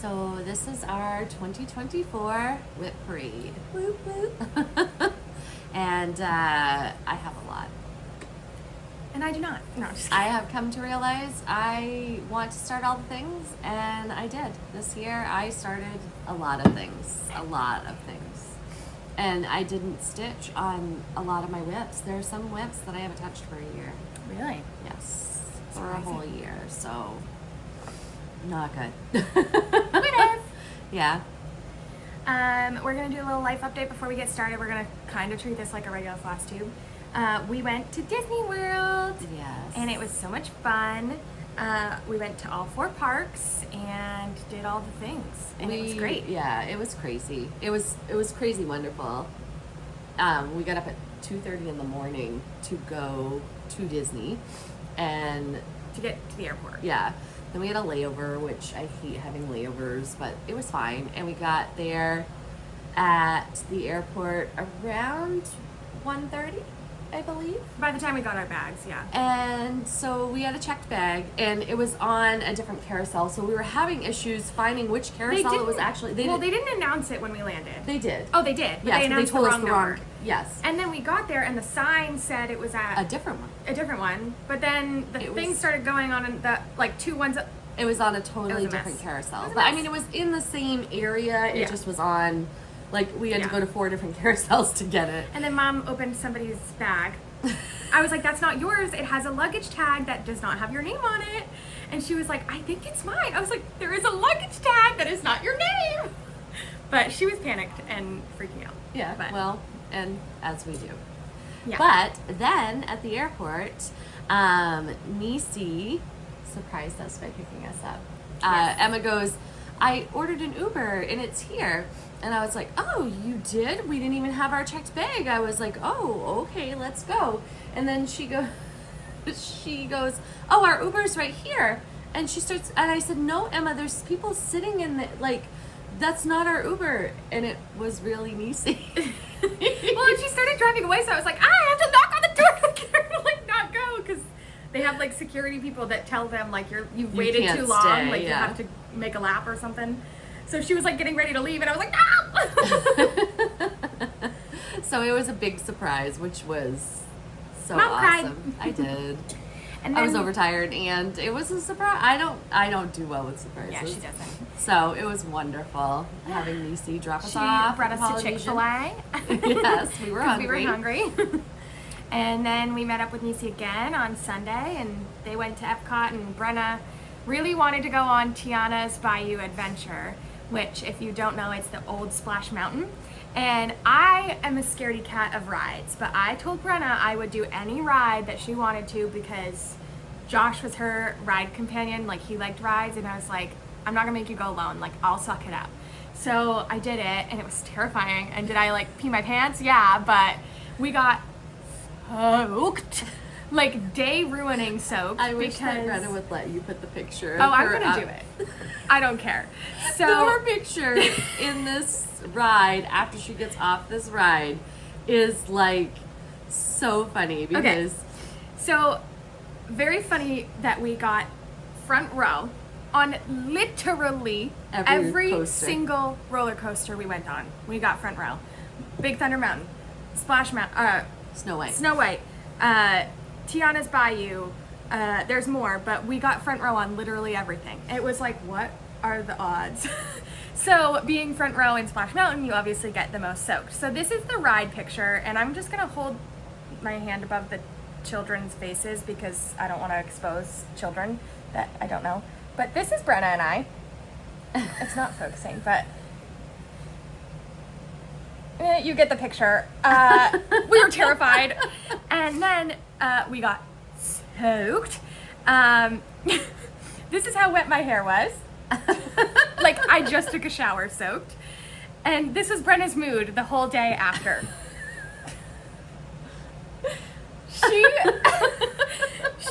So this is our 2024 WIP parade. Whoop, whoop. And I have a lot. And I do not. No, I'm just kidding. I have come to realize I want to start all the things, and I did. This year I started a lot of things. And I didn't stitch on a lot of my WIPs. There are some WIPs that I haven't touched for a year. Really? Yes. For a whole year, so not good. What if? Yeah. We're going to do a little life update before we get started. We're going to kind of treat this like a regular Flosstube. We went to Disney World. Yes. And it was so much fun. We went to all 4 parks and did all the things. And it was great. Yeah, it was crazy. It was crazy wonderful. We got up at 2:30 in the morning to go to Disney and To get to the airport. yeah. Then we had a layover, which I hate having layovers, but it was fine. And we got there at the airport around 1:30, I believe. By the time we got our bags, yeah. And so we had a checked bag, and it was on a different carousel. So we were having issues finding which carousel it was actually. They didn't announce it when we landed. They did. Oh, they did. But Yes, they announced told the us wrong the number. wrong. Yes. And then we got there, and the sign said it was at A different one. a different one. But then the thing started going on, and the 2 ones. It was on a totally It was a different mess. carousel. It was a But I mess. mean, it was in the same area. It Yeah. just was on. Like we had to Yeah. go to 4 different carousels to get it. And then Mom opened somebody's bag. I was like, "That's not yours. It has a luggage tag that does not have your name on it." And she was like, "I think it's mine." I was like, "There is a luggage tag that is not your name." But she was panicked and freaking out. Yeah. But, Well, and as we do. yeah. But then at the airport, Nisi surprised us by picking us up. Yes. Emma goes, "I ordered an Uber and it's here." And I was like, "Oh, you did? We didn't even have our checked bag." I was like, "Oh, okay, let's go." And then she goes, "Oh, our Uber's right here." And she starts, and I said, "No, Emma, there's people sitting in the, like, that's not our Uber." And it was really Nisi. Well, and she started driving away, so I was like, "I have to knock on the door to get her to, like, not go," because they have, like, security people that tell them, like, you've waited can't too long, stay, like, you yeah. have to make a lap or something. So she was, like, getting ready to leave, and I was like, "No!" So it was a big surprise, which was so Mom cried. awesome. I did. And I was then- overtired, and it was a surprise. I don't do well with surprises. Yeah, she doesn't. So it was wonderful having Nisi drop us She off. brought at us to Polynesian. Chick-fil-A. Yes, we were 'Cause hungry. we were hungry. And then we met up with Nisi again on Sunday, and they went to Epcot, and Brenna really wanted to go on Tiana's Bayou Adventure, which, if you don't know, it's the old Splash Mountain. And I am a scaredy cat of rides, but I told Brenna I would do any ride that she wanted to because Josh was her ride companion, like he liked rides, and I was like, "I'm not gonna make you go alone, like I'll suck it up." So I did it, and it was terrifying. And did I like pee my pants? Yeah, but we got soaked, like day ruining soaked. I wish that because Greta would let you put the picture. oh, of I'm her gonna up. do it. I don't care. So Her picture in this ride after she gets off this ride is like so funny because So, very funny that we got front row on literally Every coaster. single roller coaster we went on. We got front row. Big Thunder Mountain, Splash Mountain, Snow White. Snow White, Tiana's Bayou. There's more, but we got front row on literally everything. It was like, what are the odds? So, being front row in Splash Mountain, you obviously get the most soaked. So this is the ride picture, and I'm just gonna hold my hand above the children's faces because I don't want to expose children that I don't know. But this is Brenna and I. It's not focusing, but you get the picture. We were terrified, and then we got soaked. This is how wet my hair was. Like, I just took a shower soaked. And this was Brenna's mood the whole day after.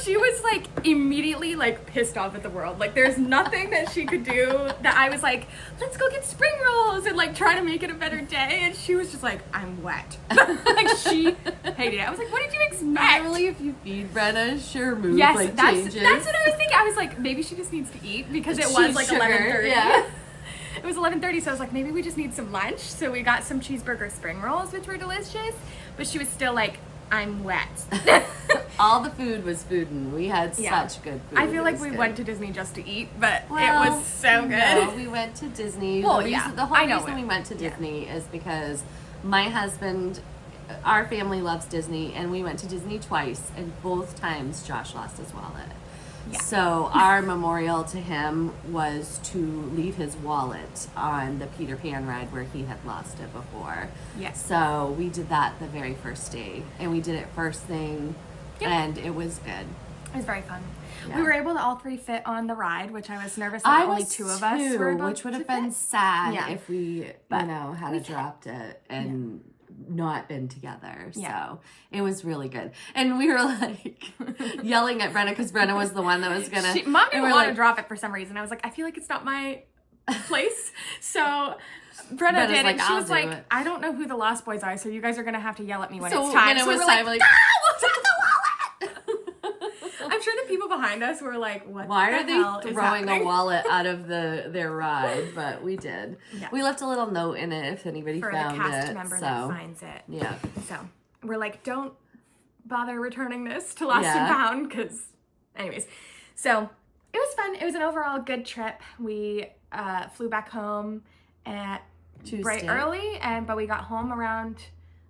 She was like immediately like pissed off at the world. Like there's nothing that she could do that I was like, let's go get spring rolls and like try to make it a better day. And she was just like, I'm wet. Like she hated it. I was like, what did you expect? Normally, if you feed Brenna, her mood Yes, like that's changes. what I was thinking. I was like, maybe she just needs to eat because it She's was like sugar, 11:30. yeah. it was 11:30, so I was like, maybe we just need some lunch. So we got some cheeseburger spring rolls, which were delicious. But she was still like, I'm wet. All the food was foodin'. We had such good food. I feel like we went to Disney just to eat, but it was so good. No, we went to Disney. Well, the whole reason we went to Disney is because my husband, our family loves Disney, and we went to Disney twice, and both times Josh lost his wallet. Yeah. So our memorial to him was to leave his wallet on the Peter Pan ride where he had lost it before. Yes. So we did that the very first day, and we did it first thing, and it was good. It was very fun. Yeah. We were able to all three fit on the ride, which I was nervous that only two of us were able which would have been sad if we, had dropped it and not been together. So it was really good. And we were like yelling at Brenna because Brenna was the one that was gonna. Mom didn't want to drop it for some reason. I was like, I feel like it's not my place. So Brenna did, and she was like, I don't know who the Lost Boys are, so you guys are gonna have to yell at me when it's time. When it was time, like, I'm sure the people behind us were like, why are they throwing a wallet out of their ride? But we did. Yeah. We left a little note in it if anybody found it. For the cast member that finds it. Yeah. So we're like, don't bother returning this to Lost and Found, because anyways. So it was fun. It was an overall good trip. We flew back home at bright early, but we got home around,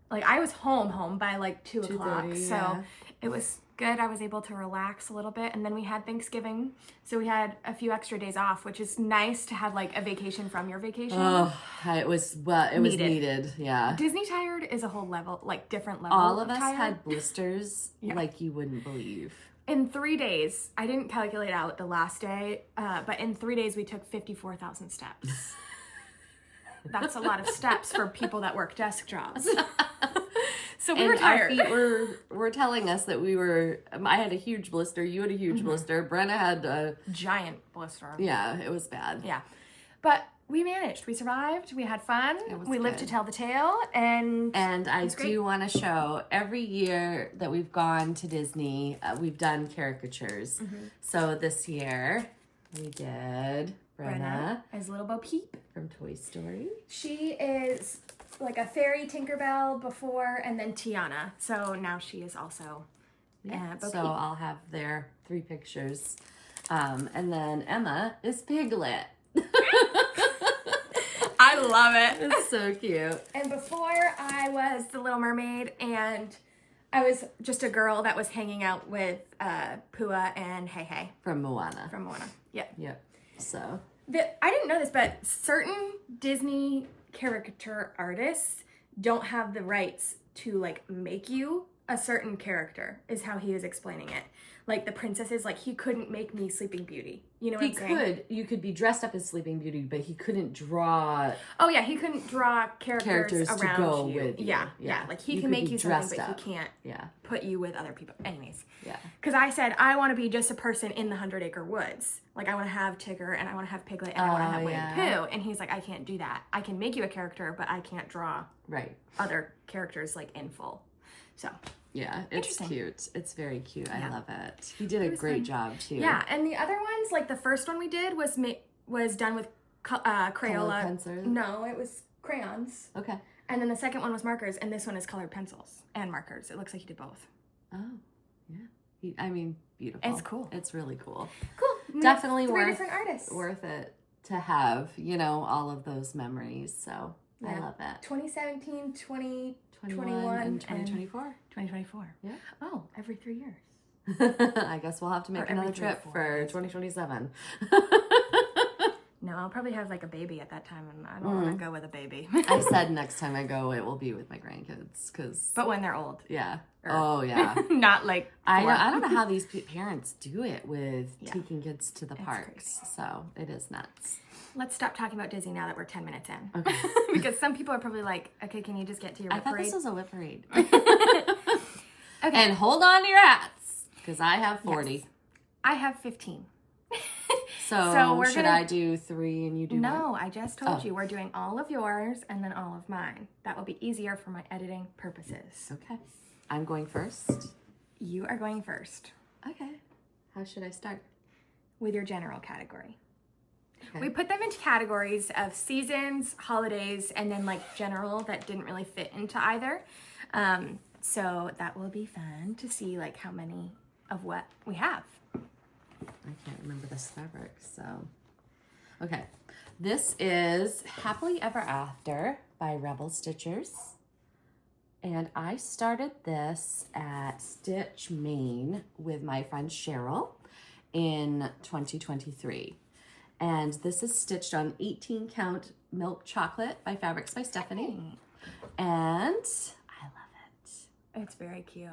like, I was home by like 2 o'clock. So it was good. I was able to relax a little bit, and then we had Thanksgiving, so we had a few extra days off, which is nice to have like a vacation from your vacation. Oh, it was needed. Yeah. Disney tired is a whole level, like different level. All of us had blisters like you wouldn't believe. In 3 days, I didn't calculate out the last day, but in 3 days we took 54,000 steps. That's a lot of steps for people that work desk jobs. So we were tired. Our feet were telling us that I had a huge blister, you had a huge blister, Brenna had a giant blister. Yeah, it was bad. Yeah. But we managed. We survived. We had fun. We lived to tell the tale. And I do want to show, every year that we've gone to Disney, we've done caricatures. Mm-hmm. So this year we did Brenna as Little Bo Peep from Toy Story. She is like a fairy Tinkerbell before, and then Tiana. So now she is also Bo Peep. So I'll have their 3 pictures. And then Emma is Piglet. I love it. It's so cute. And before, I was the Little Mermaid, and I was just a girl that was hanging out with Pua and Hey Hey. From Moana. Yep. Yep. So. I didn't know this, but certain Disney caricature artists don't have the rights to like make you a certain character, is how he was explaining it. Like the princesses, like he couldn't make me Sleeping Beauty. You know what I'm saying? You could be dressed up as Sleeping Beauty, but he couldn't draw. Oh yeah, he couldn't draw characters around to go you. with you. Yeah. Like he can make you something, but he can't put you with other people. Anyways. Yeah. Because I said I want to be just a person in the 100-acre woods. Like I want to have Tigger, and I want to have Piglet, and I want to have Winnie the Pooh. And he's like, I can't do that. I can make you a character, but I can't draw other characters like in full. So. Yeah, it's cute. It's very cute. I love it. He did a great job too. Yeah, and the other ones, like the first one we did was done with Crayola. Colored pencils? No, it was crayons. Okay. And then the second one was markers, and this one is colored pencils and markers. It looks like he did both. Oh, yeah. Beautiful. It's cool. It's really cool. Cool. Definitely 3 different artists. Worth it to have, all of those memories. So I love it. 2017, 2021, and 2024. 2024. Yeah. Oh, every 3 years. I guess we'll have to make another trip for 2027. No, I'll probably have like a baby at that time, and I don't want to go with a baby. I said next time I go, it will be with my grandkids, but when they're old. Yeah. Yeah. Not like 4. I don't know how these parents do it with taking kids to the parks. Crazy. So it is nuts. Let's stop talking about Disney now that we're 10 minutes in. Okay. Because some people are probably like, okay, can you just get to your WIP parade? I thought this was a WIP parade. Okay. And hold on to your hats, because I have 40. Yes. I have 15. So should I do 3 and you do 1? No, I just told you. We're doing all of yours and then all of mine. That will be easier for my editing purposes. Okay. I'm going first. You are going first. Okay. How should I start? With your general category. Okay. We put them in into categories of seasons, holidays, and then like general that didn't really fit into either. So that will be fun to see like how many of what we have. I can't remember this fabric, so. Okay, this is Happily Ever After by Rebel Stitchers. And I started this at Stitch, Maine with my friend Cheryl in 2023. And this is stitched on 18 count milk chocolate by Fabrics by Stephanie. And I love it. It's very cute.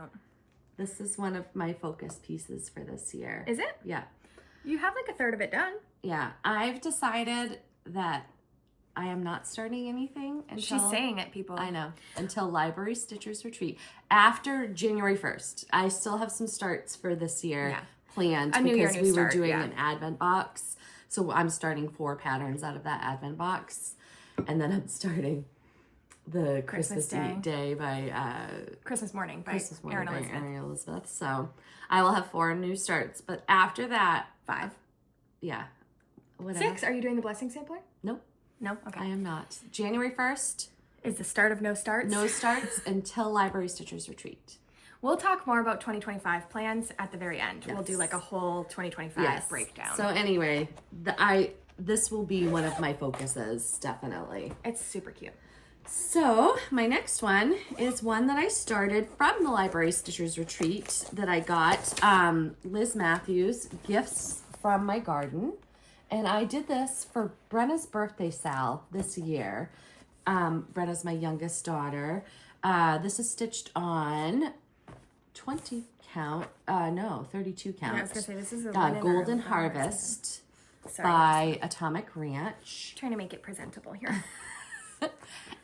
This is one of my focus pieces for this year. Is it? Yeah. You have like a third of it done. Yeah, I've decided that I am not starting anything until... She's saying it, people. I know. Until Library Stitchers Retreat. After January 1st. I still have some starts for this year planned because we were doing an Advent box. So I'm starting 4 patterns out of that Advent box. And then I'm starting the Christmas Day by... Christmas Morning by Erin Elizabeth. So I will have 4 new starts. But after that... 5. Yeah. Whatever. 6? Are you doing the blessing sampler? Nope. No? Okay. I am not. January 1st. Is the start of no starts? No starts until Library Stitchers Retreat. We'll talk more about 2025 plans at the very end. Yes. We'll do like a whole 2025 breakdown. So anyway, this will be one of my focuses, definitely. It's super cute. So my next one is one that I started from the Library Stitchers Retreat that I got Liz Matthews Gifts from My Garden. And I did this for Brenna's birthday sal this year. Brenna's my youngest daughter. This is stitched on 32 count. Yeah, I was going to say, this is a Golden Harvest by Atomic Ranch. Trying to make it presentable here.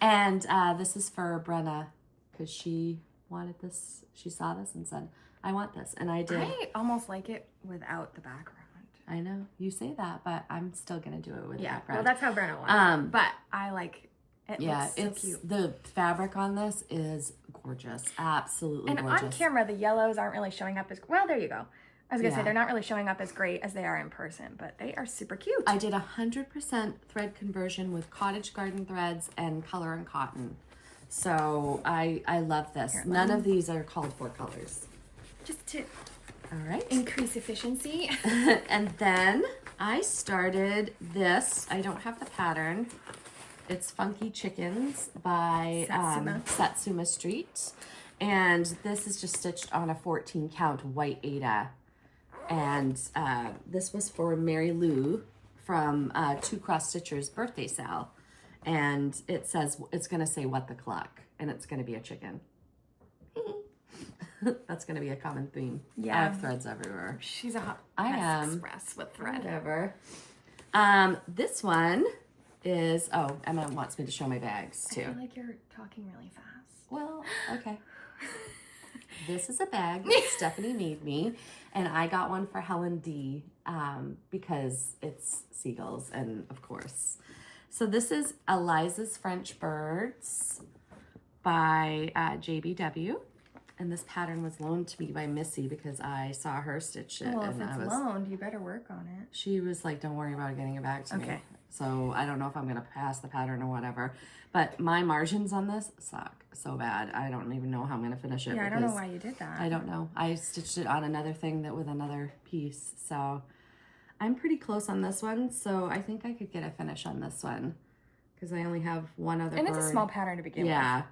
And this is for Brenna because she wanted this. She saw this and said, I want this. And I did. I almost like it without the background. I know. You say that, but I'm still going to do it with the background. Well, that's how Brenna wanted it. But I like it. Yeah, looks so cute. The fabric on this is gorgeous. Absolutely gorgeous. And on camera, the yellows aren't really showing up as... Well, there you go. I was going to say, they're not really showing up as great as they are in person, but they are super cute. I did 100% thread conversion with cottage garden threads and color and cotton. So I love this. None of these are called for colors. Just to all right, increase efficiency. And then I started this. I don't have the pattern. It's Funky Chickens by Satsuma Street. And this is just stitched on a 14 count white Aida. And this was for Mary Lou from Two Cross Stitchers birthday sal. And it says, it's going to say what the cluck. And it's going to be a chicken. That's going to be a common theme. Yeah. I have threads everywhere. She's a hot express with thread. Whatever. This one is, Emma wants me to show my bags too. I feel like you're talking really fast. Well, okay. This is a bag that Stephanie made me, and I got one for Helen D because it's seagulls, and of course. So this is Eliza's French Birds by JBW. And this pattern was loaned to me by Missy because I saw her stitch it. Well, if it's loaned, you better work on it. She was like, don't worry about getting it back to me. Okay. So I don't know if I'm going to pass the pattern or whatever. But my margins on this suck so bad. I don't even know how I'm going to finish it. Yeah, I don't know why you did that. I don't know. I stitched it on another thing with another piece. So I'm pretty close on this one. So I think I could get a finish on this one because I only have one other And it's a small pattern to begin with. Yeah.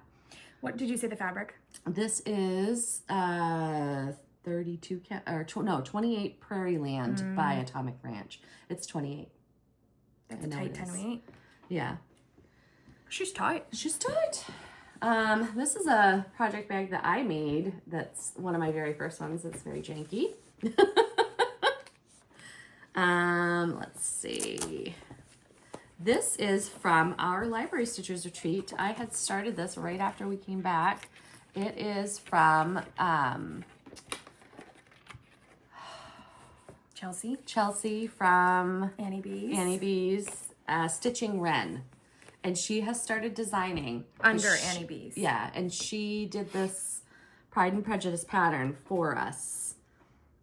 What did you say the fabric? This is 28 Prairie Land by Atomic Ranch. It's 28. That's a tight 10-weight. Yeah. She's tight. She's tight. This is a project bag that I made. That's one of my very first ones. It's very janky. Let's see. This is from our Library Stitchers Retreat. I had started this right after we came back. It is from Chelsea from Annie B's Stitching Wren. And she has started designing. Under Annie B's. Yeah, and she did this Pride and Prejudice pattern for us.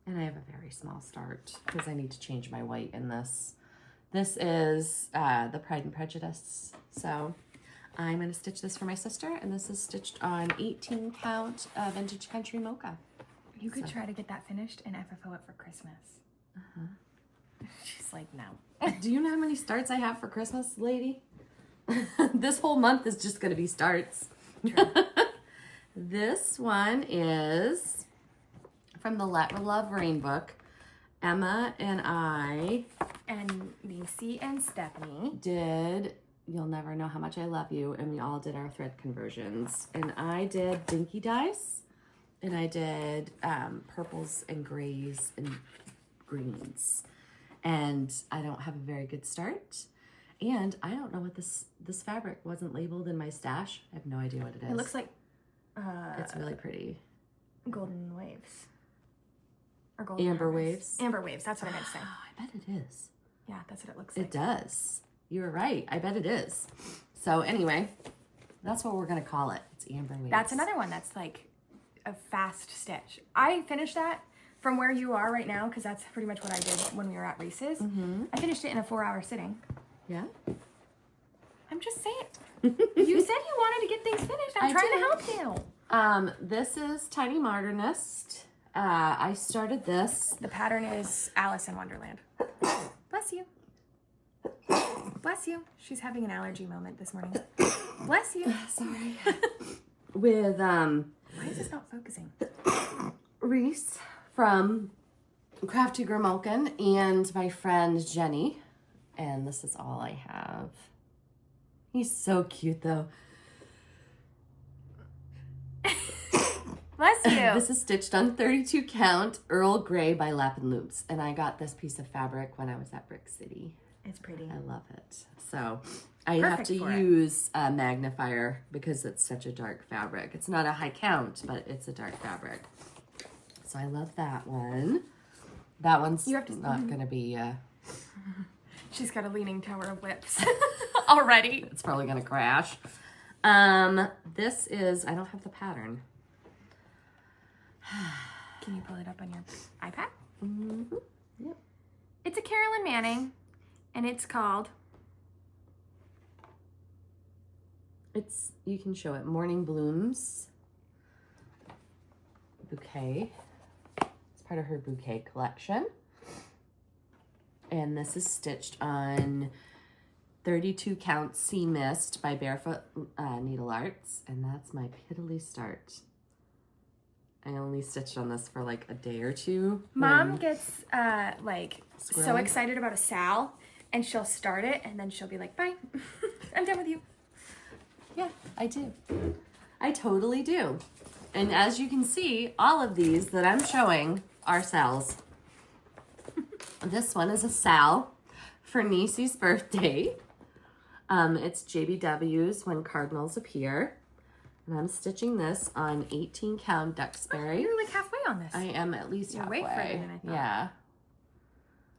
And I have a very small start because I need to change my white in this This is the Pride and Prejudice. So I'm going to stitch this for my sister, and this is stitched on 18 count vintage country mocha. You could try to get that finished and FFO it for Christmas. She's like, no. Do you know how many starts I have for Christmas, lady? This whole month is just going to be starts. True. This one is from the Let Love Rain book. Emma and I And Lucy and Stephanie did You'll Never Know How Much I Love You, and we all did our thread conversions. And I did dinky dice, and I did purples and grays and greens. And I don't have a very good start. And I don't know what this fabric wasn't labeled in my stash. I have no idea what it is. It looks like it's really pretty. golden waves. Or golden Amber harvest. waves. Amber waves, that's what I meant to say. Oh, I bet it is. Yeah, that's what it looks like. It does. You were right. I bet it is. So anyway, that's what we're going to call it. It's Amber Waves. That's another one that's like a fast stitch. I finished that from where you are right now, because that's pretty much what I did when we were at Reese's. Mm-hmm. I finished it in a 4-hour sitting. Yeah? I'm just saying. You said you wanted to get things finished. I'm trying to help you. This is Tiny Modernist. I started this. The pattern is Alice in Wonderland. Bless you. Bless you. She's having an allergy moment this morning. Bless you. Sorry. With Why is this not focusing? Reese from Crafty Grimalkin and my friend Jenny. And this is all I have. He's so cute though. Bless you. This is stitched on 32 count Earl Grey by Lap and Loops. And I got this piece of fabric when I was at Brick City. It's pretty. I love it. So I have to use a magnifier because it's such a dark fabric. It's not a high count, but it's a dark fabric. So I love that one. That one's not going to be... She's got a leaning tower of whips already. It's probably going to crash. This is... I don't have the pattern. Can you pull it up on your iPad? Mm-hmm. Yep. It's a Carolyn Manning, and it's called... You can show it, Morning Blooms Bouquet. It's part of her bouquet collection. And this is stitched on 32 count Sea Mist by Barefoot Needle Arts. And that's my piddly start. I only stitched on this for like a day or two. Mom gets so Squirrely? excited about a Sal, and she'll start it, and then she'll be like, bye, I'm done with you. Yeah, I do. I totally do. And as you can see, all of these that I'm showing are Sal's. This one is a Sal for Niecy's birthday. It's JBW's When Cardinals Appear. And I'm stitching this on 18 count Duxbury. You're like halfway on this. I am at least You're halfway. way further than I thought. Yeah.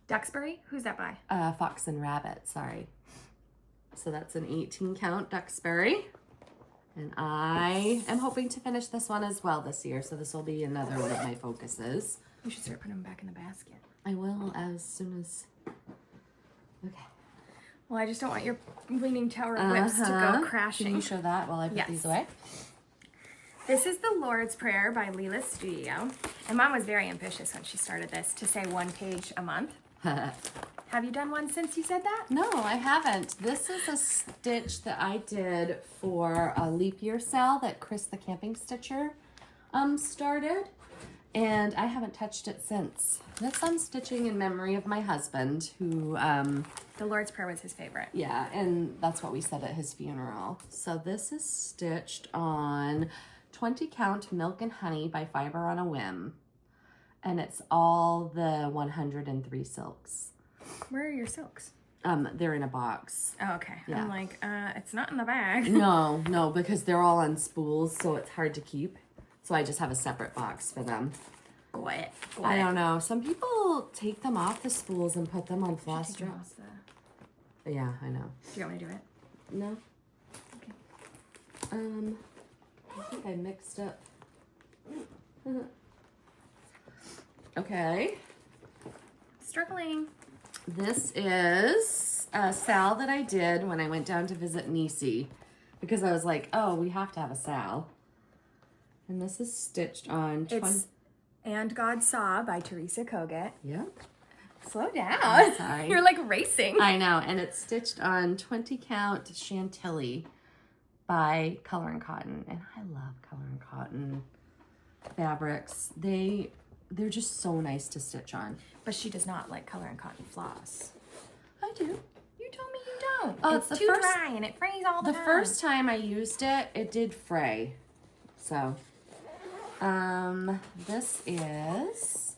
Duxbury? Who's that by? Fox and Rabbit, sorry. So that's an 18 count Duxbury. And I am hoping to finish this one as well this year. So this will be another one of my focuses. You should start putting them back in the basket. I will as soon as... Okay. Well, I just don't want your leaning tower of whips to go crashing. Can you show that while I put these away? This is the Lord's Prayer by Leela Studio. And Mom was very ambitious when she started this to say 1 page a month. Have you done one since you said that? No, I haven't. This is a stitch that I did for a leap year sale that Chris the Camping Stitcher started. And I haven't touched it since. This I'm stitching in memory of my husband who... The Lord's Prayer was his favorite. Yeah, and that's what we said at his funeral. So this is stitched on 20 count Milk and Honey by Fiber on a Whim. And it's all the 103 silks. Where are your silks? They're in a box. Oh, okay. Yeah. I'm like, it's not in the bag. No, because they're all on spools, so it's hard to keep. So I just have a separate box for them. What? I don't know. Some people take them off the spools and put them on Flosstube. Yeah, I know. Do you want me to do it? No. Okay. I think I mixed up. Okay. Struggling. This is a sal that I did when I went down to visit Niecy, because I was like, oh, we have to have a sal. And this is stitched on... It's And God Saw by Teresa Kogut. Yep. Slow down. I'm sorry. You're like racing. I know. And it's stitched on 20 count Chantilly by Color and Cotton. And I love Color and Cotton fabrics. They're just so nice to stitch on. But she does not like Color and Cotton floss. I do. You told me you don't. Oh, it's too dry and it frays all the time. The first time I used it, it did fray. So, this is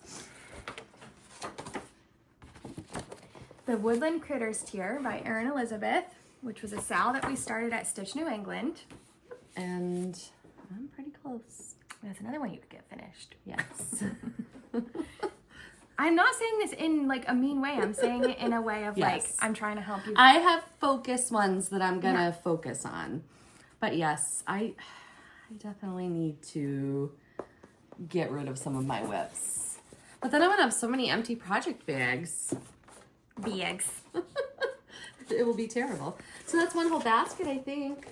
The Woodland Critters Tier by Erin Elizabeth, which was a sal that we started at Stitch New England. And I'm pretty close. That's another one you could get finished. Yes. I'm not saying this in like a mean way. I'm saying it in a way of like, Yes. I'm trying to help you. I have focus ones that I'm going to focus on. But yes, I definitely need to get rid of some of my WIPs. But then I'm going to have so many empty project bags. Bags. It will be terrible. So that's one whole basket, I think.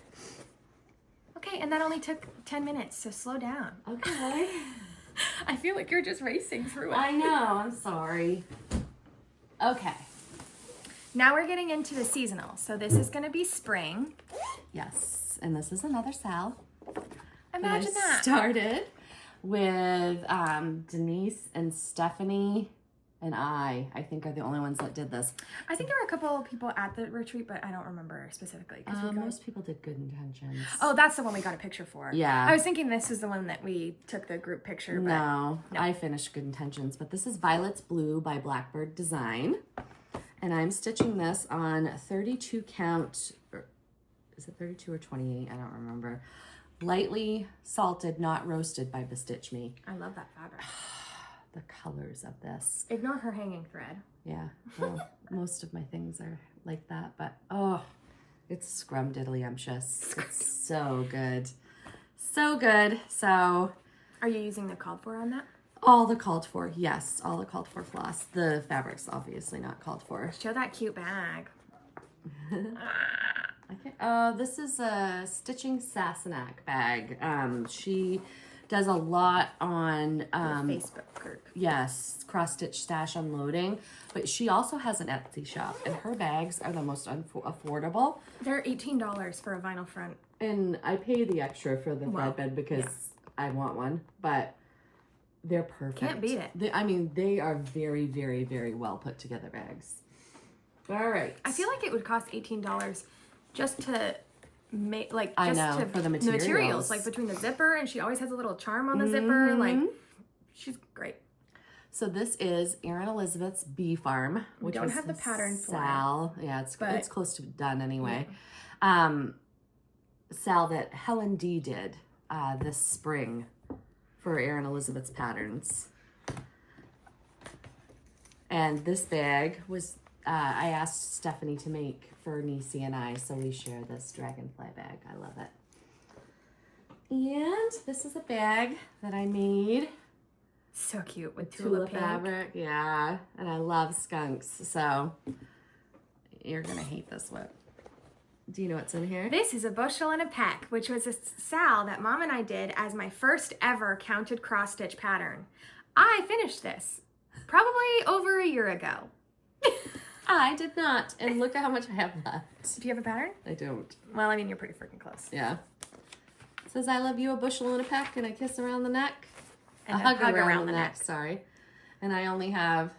Okay, and that only took 10 minutes, so slow down. Okay. I feel like you're just racing through it. I know. I'm sorry. Okay. Now we're getting into the seasonal. So this is going to be spring. Yes. And this is another sal. Imagine I that. started with Denise and Stephanie and I think are the only ones that did this. I think there were a couple of people at the retreat, but I don't remember specifically. Most people did Good Intentions. Oh, that's the one we got a picture for. Yeah. I was thinking this is the one that we took the group picture. But No, I finished Good Intentions, but this is Violet's Blue by Blackbird Design. And I'm stitching this on 32 count, is it 32 or 28? I don't remember. Lightly salted, not roasted by Bestitch Me. I love that fabric. The colors of this. Ignore her hanging thread. Yeah, well, most of my things are like that, but oh, it's scrumdiddlyumptious. It's so good. So good. So, Are you using the called for on that? all the called for, yes, all the called for floss. The fabric's obviously not called for. Show that cute bag. Okay. This is a Stitching Sassenach bag. She does a lot on Facebook group. yes, cross stitch stash unloading, but she also has an Etsy shop, and her bags are the most affordable. They're $18 for a vinyl front. And I pay the extra for the thread bed because I want one, but they're perfect. Can't beat it. They are very, very, very well put together bags. All right. I feel like it would cost $18 just to make, like, I just know, to for the materials. like between the zipper, and she always has a little charm on the zipper. Like, she's great. So this is Erin Elizabeth's Bee Farm, which don't was have the pattern for it. Sal. Yeah, it's close to done anyway. Yeah. Sal that Helen D did this spring for Erin Elizabeth's patterns. And this bag was I asked Stephanie to make for Niecy and I, so we share this dragonfly bag. I love it. And this is a bag that I made. So cute with Tula pink. fabric, yeah. And I love skunks, so you're gonna hate this whip. Do you know what's in here? This is a bushel and a peck, which was a sal that Mom and I did as my first ever counted cross stitch pattern. I finished this probably over a year ago. I did not, and look at how much I have left. Do you have a pattern? I don't. Well, I mean, you're pretty freaking close. Yeah. It says I love you, a bushel and a peck, and a kiss around the neck. And a hug around the neck. Sorry. And I only have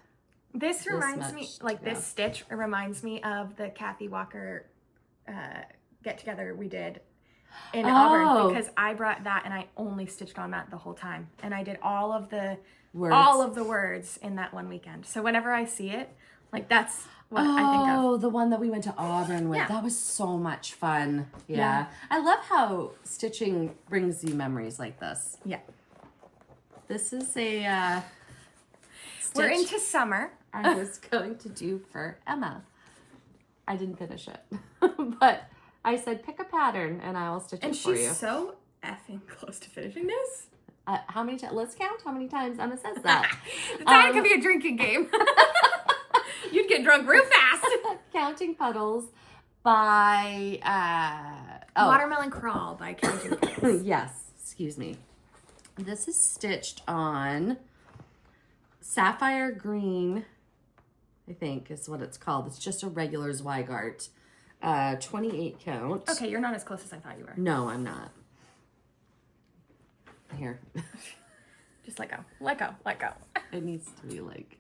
This reminds much me, to like go. this stitch reminds me of the Kathy Walker get together we did in Auburn, because I brought that and I only stitched on that the whole time, and I did all of the words in that one weekend. So whenever I see it, like that's what I think of. Oh, the one that we went to Auburn with. Yeah. That was so much fun. Yeah. I love how stitching brings you memories like this. Yeah. This is a We're stitch into summer. I was going to do for Emma. I didn't finish it. But I said, pick a pattern and I will stitch And it for she's you. so effing close to finishing this. How many times? Let's count how many times Emma says that. It's not gonna be a drinking game. You'd get drunk real fast. Counting Puddles by Watermelon Crawl by Counting Puddles. Yes, excuse me. This is stitched on sapphire green, I think is what it's called. It's just a regular Zweigart, 28 count. Okay, you're not as close as I thought you were. No, I'm not. Here. Just let go. Let go. Let go. It needs to be like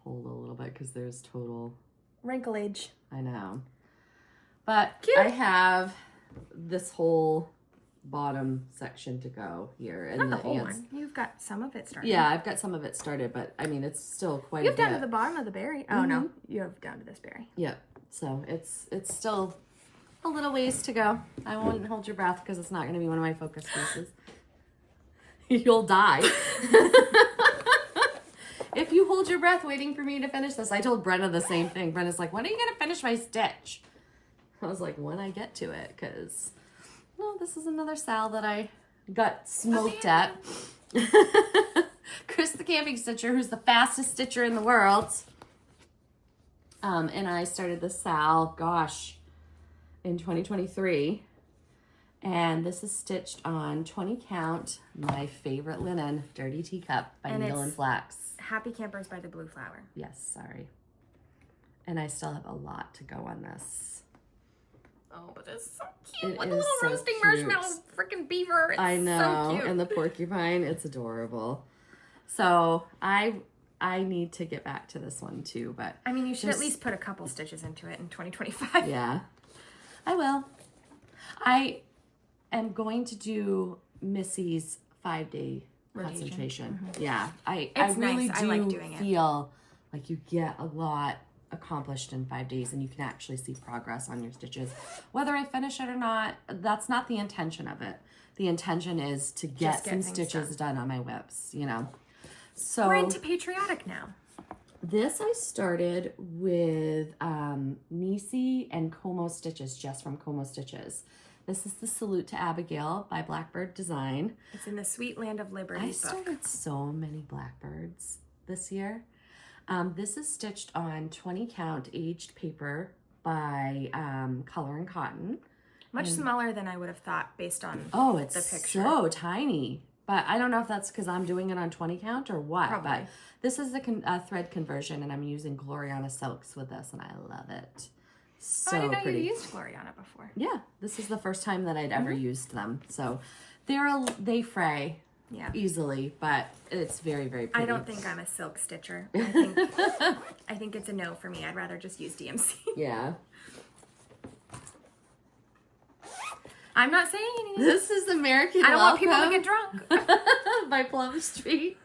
pulled a little bit because there's total Wrinkle age. I know. But Cute. I have this whole bottom section to go here. And Not the the whole ants. one. You've got some of it started. Yeah, I've got some of it started, but I mean, it's still quite You a have bit. down to the bottom of the berry. Oh, no. You have down to this berry. Yep. So it's still a little ways to go. I won't hold your breath because it's not going to be one of my focus pieces. You'll die. If you hold your breath waiting for me to finish this. I told Brenna the same thing. Brenna's like, when are you going to finish my stitch? I was like, when I get to it, because, no, this is another Sal that I got smoked at. Chris the Camping Stitcher, who's the fastest stitcher in the world. And I started this Sal, gosh, in 2023. And this is stitched on 20 count, my favorite linen, Dirty Teacup by And Needle it's- and Flax. Happy Campers by the Blue Flower. Yes, sorry. And I still have a lot to go on this. Oh, but it's so cute. It With is the little so roasting cute. marshmallow freaking beaver. It's I know, so cute. and the porcupine, it's adorable. So I need to get back to this one too, but I mean, you should at Just- least put a couple stitches into it in 2025. yeah, I will. I am going to do Missy's 5-day Rotation. concentration. Yeah, I It's really nice. do I like doing it. feel like you get a lot accomplished in 5 days and you can actually see progress on your stitches. Whether I finish it or not, that's not the intention of it. The intention is to get Just get some things stitches done on my WIPs, you know. So We're into Patriotic now. this I started with Nisi and Como stitches, just from Como Stitches. This is the Salute to Abigail by Blackbird Design. It's in the Sweet Land of Liberty I book. started so many blackbirds this year. This is stitched on 20 count aged paper by Color and Cotton. Much smaller than I would have thought based on Oh, it's the picture. so tiny. But I don't know if that's because I'm doing it on 20 count or what. Probably. But this is the thread conversion, and I'm using Gloriana silks with this, and I love it. So I didn't know pretty. you used Gloriana before. Yeah, this is the first time that I'd ever used them. So they fray Yeah. easily, but it's very, very pretty. I don't think I'm a silk stitcher. I think it's a no for me. I'd rather just use DMC. Yeah. I'm not saying anything. This is American I don't want people to Welcome get drunk. by Plum Street.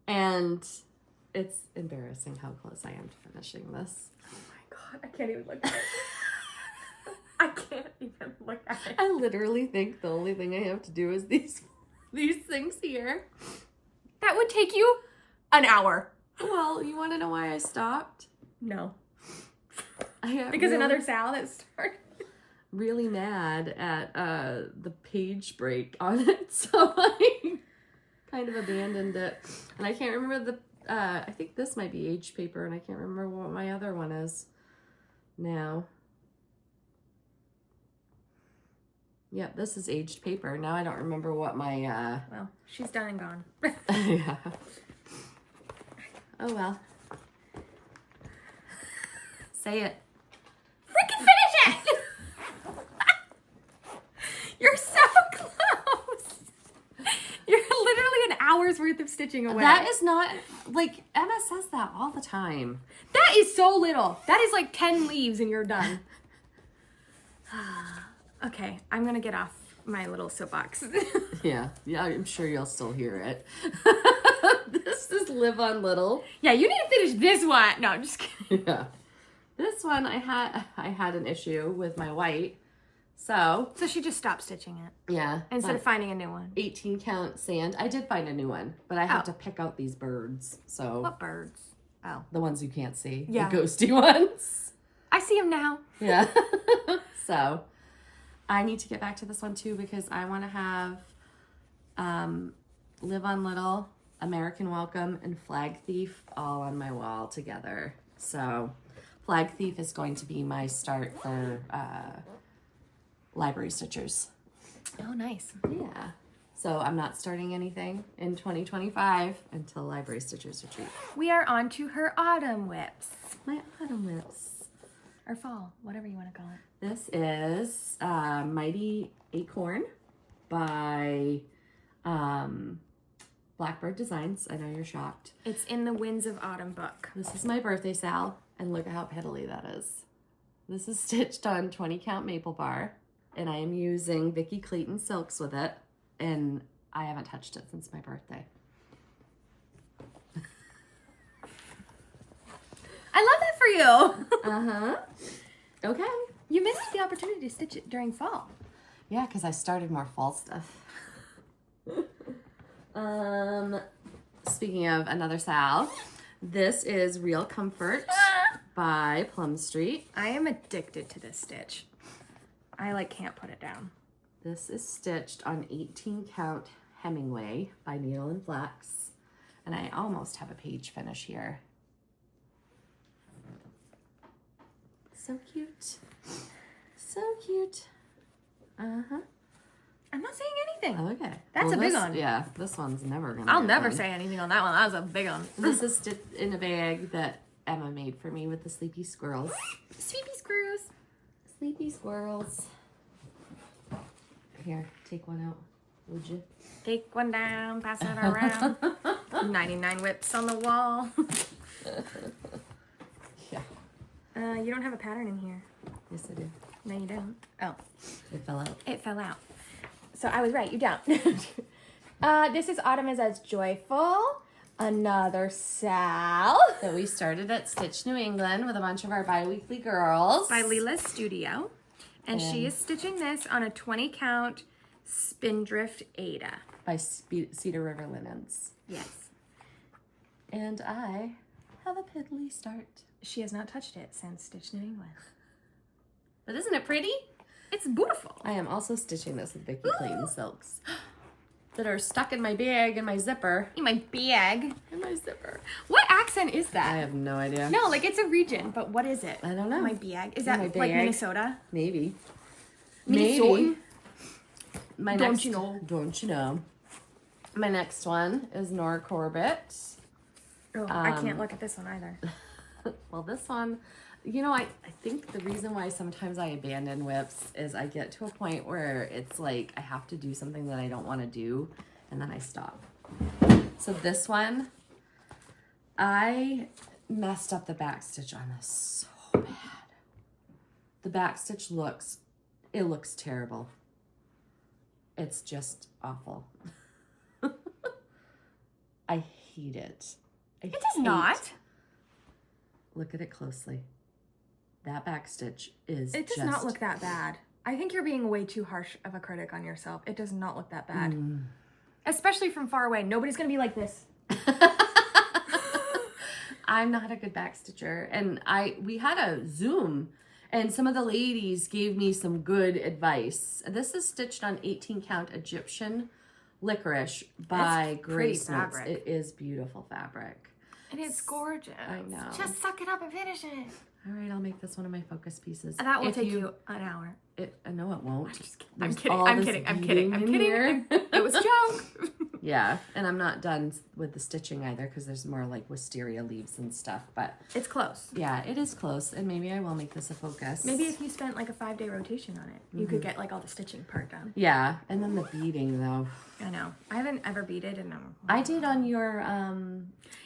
And it's embarrassing how close I am to finishing this. Oh my god, I can't even look at it. I can't even look at it. I literally think the only thing I have to do is these things here. That would take you an hour. Well, you want to know why I stopped? No. I got Because really, another Sal that started. really mad at the page break on it, so I kind of abandoned it. And I can't remember I think this might be aged paper, and I can't remember what my other one is now. Yep, this is aged paper. Now I don't remember what my Well, she's done and gone. yeah. Oh well. Say it. Freaking finish it! You're so close. You're literally an hour's worth of stitching away. That is not like Emma says that all the time. That is so little. That is like 10 leaves and you're done. Okay, I'm gonna get off my little soapbox. Yeah, I'm sure you'll still hear it. This is Live on Little. Yeah, you need to finish this one. No, I'm just kidding. Yeah. This one I had an issue with my white. So, So she just stopped stitching it yeah. instead but of finding a new one. 18 count sand. I did find a new one, but I have Oh. to pick out these birds. So, What birds? Oh, the ones you can't see. Yeah. The ghosty ones. I see them now. Yeah. So, I need to get back to this one too because I want to have Live on Little, American Welcome, and Flag Thief all on my wall together. So Flag Thief is going to be my start for library stitchers. Oh, nice. Yeah. So I'm not starting anything in 2025 until Library Stitchers Retreat. We are on to her autumn whips. My autumn whips. Or fall, whatever you want to call it. This is Mighty Acorn by Blackbird Designs. I know you're shocked. It's in the Winds of Autumn book. This is my birthday sal, and look at how piddly that is. This is stitched on 20 count maple bar, and I am using Vicki Clayton silks with it. And I haven't touched it since my birthday. I love that for you. Uh-huh. Okay. You missed the opportunity to stitch it during fall. Yeah, because I started more fall stuff. Speaking of another sal, this is Real Comfort by Plum Street. I am addicted to this stitch. I can't put it down. This is stitched on 18 count Hemingway by Needle and Flax. And I almost have a page finish here. So cute. So cute. Uh-huh. I'm not saying anything. Okay. That's a big one. Yeah, this one's never gonna I'll get never done. say anything on that one. That was a big one. This is stitched in a bag that Emma made for me with the sleepy squirrels. Sleepy screws. Sleepy squirrels. Here, take one out, would you? Take one down, pass it around. 99 whips on the wall. Yeah. You don't have a pattern in here. Yes, I do. No, you don't. Oh. It fell out. It fell out. So I was right, you don't. This is Autumn is as Joyful. Another sal. That we started at Stitch New England with a bunch of our bi-weekly girls. By Leela's Studio. And she is stitching this on a 20 count Spindrift Ada. By Cedar River Linens. Yes. And I have a piddly start. She has not touched it since Stitch New England. But isn't it pretty? It's beautiful. I am also stitching this with Vicki Clayton silks that are stuck in my bag and my zipper. In my bag. In my zipper. What accent is that? I have no idea. No, it's a region, but what is it? I don't know. My bag? Is In that my like bag. Minnesota? Maybe. Minnesotan? My Don't next, you know? Don't you know? My next one is Nora Corbett. Oh, I can't look at this one either. Well, this one, I think the reason why sometimes I abandon whips is I get to a point where it's like I have to do something that I don't want to do, and then I stop. So this one, I messed up the back stitch on this so bad. The back stitch looks terrible. It's just awful. I hate it. It does not. Look at it closely. That back stitch is It does not look that bad. I think you're being way too harsh of a critic on yourself. It does not look that bad. Especially from far away. Nobody's going to be like this. I'm not a good back stitcher. And we had a Zoom and some of the ladies gave me some good advice. This is stitched on 18 count Egyptian licorice by That's pretty Grace Notes. fabric. It is beautiful fabric. And it's gorgeous. I know. Just suck it up and finish it. All right, I'll make this one of my focus pieces. That will If take you an hour. No, it won't. I'm There's kidding. all I'm this kidding. I'm beading kidding. I'm in kidding. here. It was a joke. Yeah, and I'm not done with the stitching either because there's more like wisteria leaves and stuff. But It's close. yeah, it is close, and maybe I will make this a focus. Maybe if you spent like a 5-day rotation on it, you could get like all the stitching part done. Yeah, and then the beading though. I know. I haven't ever beaded, and I did on your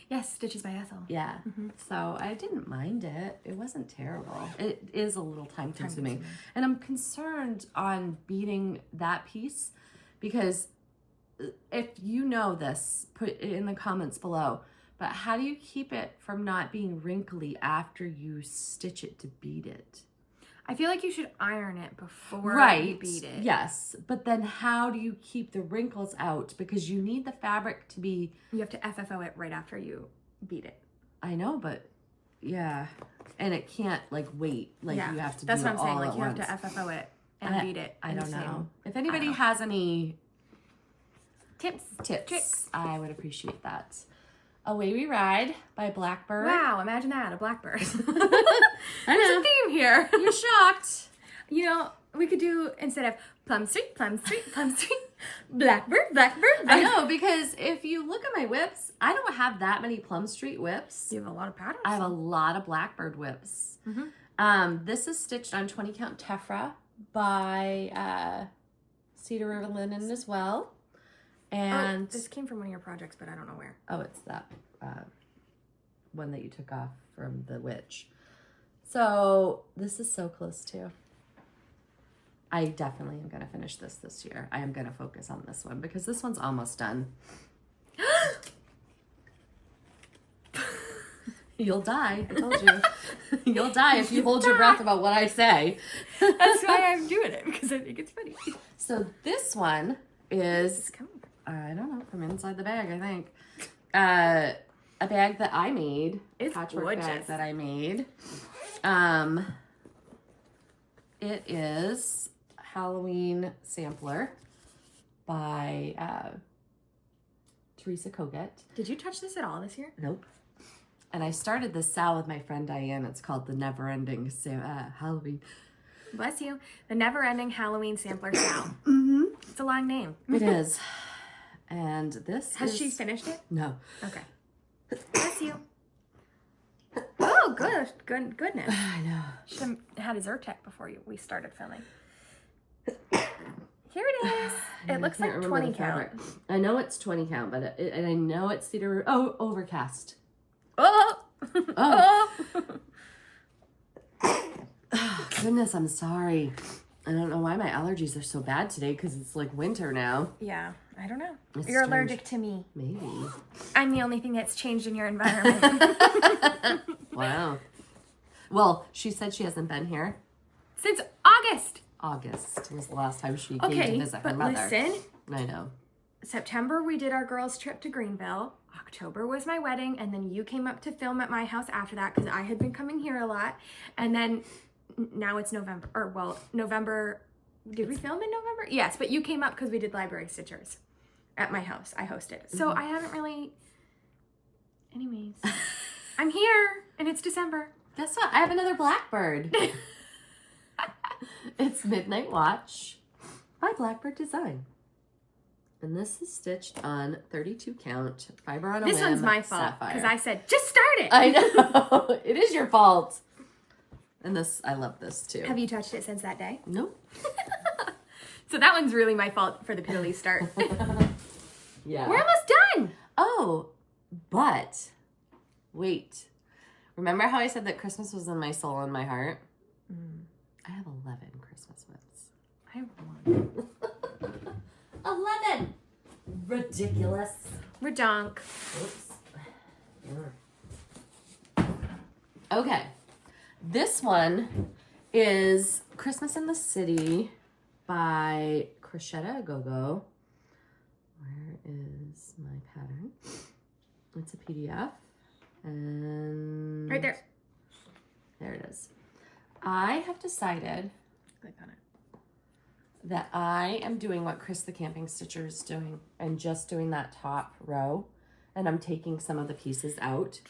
yes, Stitches by Ethel. yeah. So I didn't mind it. It wasn't terrible. It is a little time consuming. And I'm concerned on beading that piece because if you know this, put it in the comments below. But how do you keep it from not being wrinkly after you stitch it to bead it? I feel like you should iron it before you bead it. Yes. But then how do you keep the wrinkles out? Because you need the fabric to be... You have to FFO it right after you bead it. I know, but yeah. And it can't like wait. Like you have to That's do what it I'm saying. all Like at you once. have to FFO it and bead it. I in the don't same know. If anybody has any tips, tips, tricks. I would appreciate that. Away We Ride by Blackbird. Wow, imagine that, a blackbird. I There's know. a theme here. You're shocked. You know, we could do, instead of Plum Street, Plum Street, Plum Street, Blackbird, Blackbird. I know, because if you look at my whips, I don't have that many Plum Street whips. You have a lot of patterns. I have a lot of Blackbird whips. This is stitched on 20 count Tephra by Cedar River Linen as well. And this came from one of your projects, but I don't know where. oh, it's that one that you took off from the witch. So this is so close too. I definitely am going to finish this year. I am going to focus on this one because this one's almost done. You'll die. I told you. You'll die if you hold your breath about what I say. That's why I'm doing it, because I think it's funny. So this one is, I don't know, from inside the bag, I think. A bag that I made. It's patchwork gorgeous. bag that I made. It is Halloween Sampler by Teresa Kogut. Did you touch this at all this year? Nope. And I started this sal with my friend Diane. It's called the Never Ending Halloween. Bless you. The Never Ending Halloween Sampler Sal. It's a long name. It is. And this Has she finished it? No. Okay. Bless you. Oh, goodness. I know. Should have had a Zyrtec before we started filming. Here it is. It looks I can't like remember 20 the count. fabric. I know it's 20 count, but and I know it's cedar. Oh, overcast. Oh! Oh. Oh, goodness, I'm sorry. I don't know why my allergies are so bad today because it's like winter now. Yeah, I don't know. It's You're strange. allergic to me. Maybe. I'm the only thing that's changed in your environment. Wow. Well, she said she hasn't been here. Since August. August was the last time she came Okay, to visit her but mother. listen. I know. September, we did our girls' trip to Greenville. October was my wedding, and then you came up to film at my house after that because I had been coming here a lot. And then now it's November, November. Did we film in November? Yes, but you came up because we did Library Stitchers at my house. I hosted. So I haven't really. Anyways, I'm here, and it's December. Guess what? I have another Blackbird. It's Midnight Watch by Blackbird Design. And this is stitched on 32 count fiber on a This whim one's my fault sapphire. because I said, just start it. I know. It is your fault. And this, I love this too. Have you touched it since that day? Nope. So that one's really my fault for the piddly start. Yeah. We're almost done. Oh, but wait. Remember how I said that Christmas was in my soul and my heart? I have 11 Christmas whips. I have one. 11! Ridiculous. Redonk. Oops. Okay. This one is Christmas in the City by Crocetta Gogo. Where is my pattern? It's a PDF. And Right there. there it is. I have decided Click on it. that I am doing what Chris the Camping Stitcher is doing and just doing that top row. And I'm taking some of the pieces out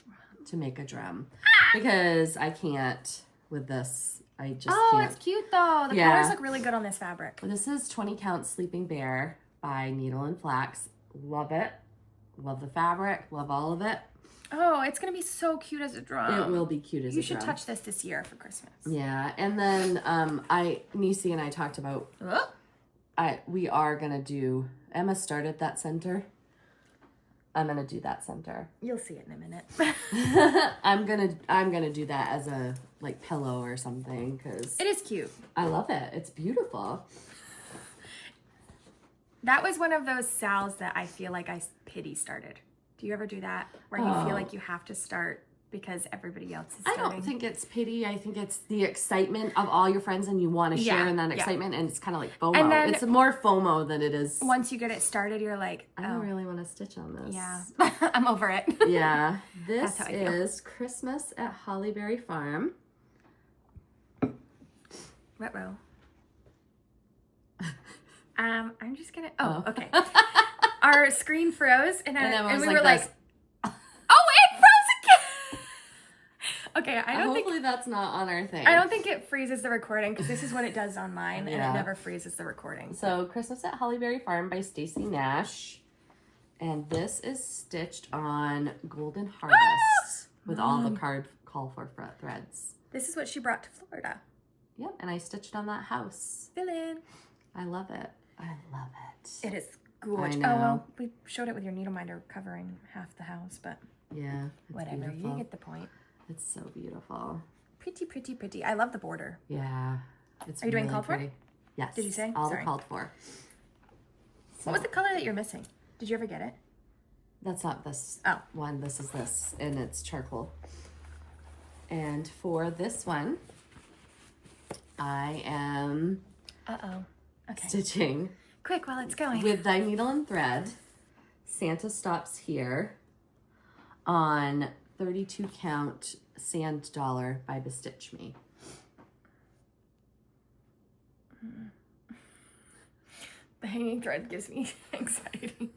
to make a drum because I can't with this. I just can't. It's cute though. The Yeah. colors look really good on this fabric. This is 20 count Sleeping Bear by Needle and Flax. Love it. Love the fabric. Love all of it. Oh, it's gonna be so cute as a drum. It will be cute as a You should drum. touch this year for Christmas. Yeah, and then Nisi and I talked about Oh. we are gonna do. Emma started that center. I'm gonna do that center. You'll see it in a minute. I'm gonna do that as a like pillow or something because It is cute. I love it. It's beautiful. That was one of those sals that I feel like I pity started. Do you ever do that? Where you feel like you have to start because everybody else is I starting? don't think it's pity. I think it's the excitement of all your friends and you want to share Yeah, in that yeah. excitement, and it's kind of like FOMO. And then- It's more FOMO than it is. Once you get it started, you're like, I don't really want to stitch on this. yeah, I'm over it. Yeah. This That's how I feel. is Christmas at Hollyberry Farm. Ruh-roh. I'm just gonna. Oh, okay. Our screen froze, and And then I we was were like like, this. "Oh Okay, I don't think Hopefully that's not on our thing. I don't think it freezes the recording because this is what it does on mine, and Yeah. it never freezes the recording. So Christmas at Hollyberry Farm by Stacy Nash. And this is stitched on Golden Harvest with all the card call for threads. This is what she brought to Florida. Yep, and I stitched on that house. Fill in. I love it. I love it. It is gorgeous. I know. Oh, well, we showed it with your needle minder covering half the house, but Yeah, it's whatever. beautiful. You get the point. It's so beautiful. Pretty, pretty, pretty. I love the border. Yeah, it's Are you doing really called for? pretty. Yes. Did you say? All Sorry. the called for. So, What was the color that you're missing? Did you ever get it? That's not this Oh. one. This is this, and it's charcoal. And for this one, I am Uh-oh. Okay. stitching Quick while it's going. with dye needle and thread. Santa stops here on 32 count sand dollar by Bestitch Me. The hanging thread gives me anxiety.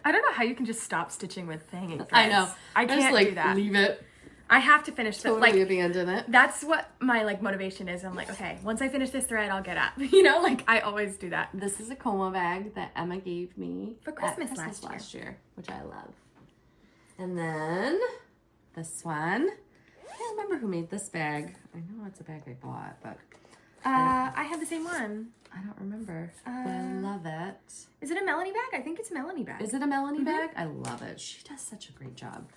I don't know how you can just stop stitching with hanging threads. I know. I just, can't like, do that. Leave it. I have to finish the Totally like abandon it. that's what my like motivation is. I'm like, okay, once I finish this thread, I'll get up. You know, like I always do that. This is a Como bag that Emma gave me For at Christmas last year, which I love. And then this one. I can't remember who made this bag. I know it's a bag I bought, but I have the same one. I don't remember. But I love it. Is it a Melanie bag? I think it's a Melanie bag. Is it a Melanie bag? I love it. She does such a great job.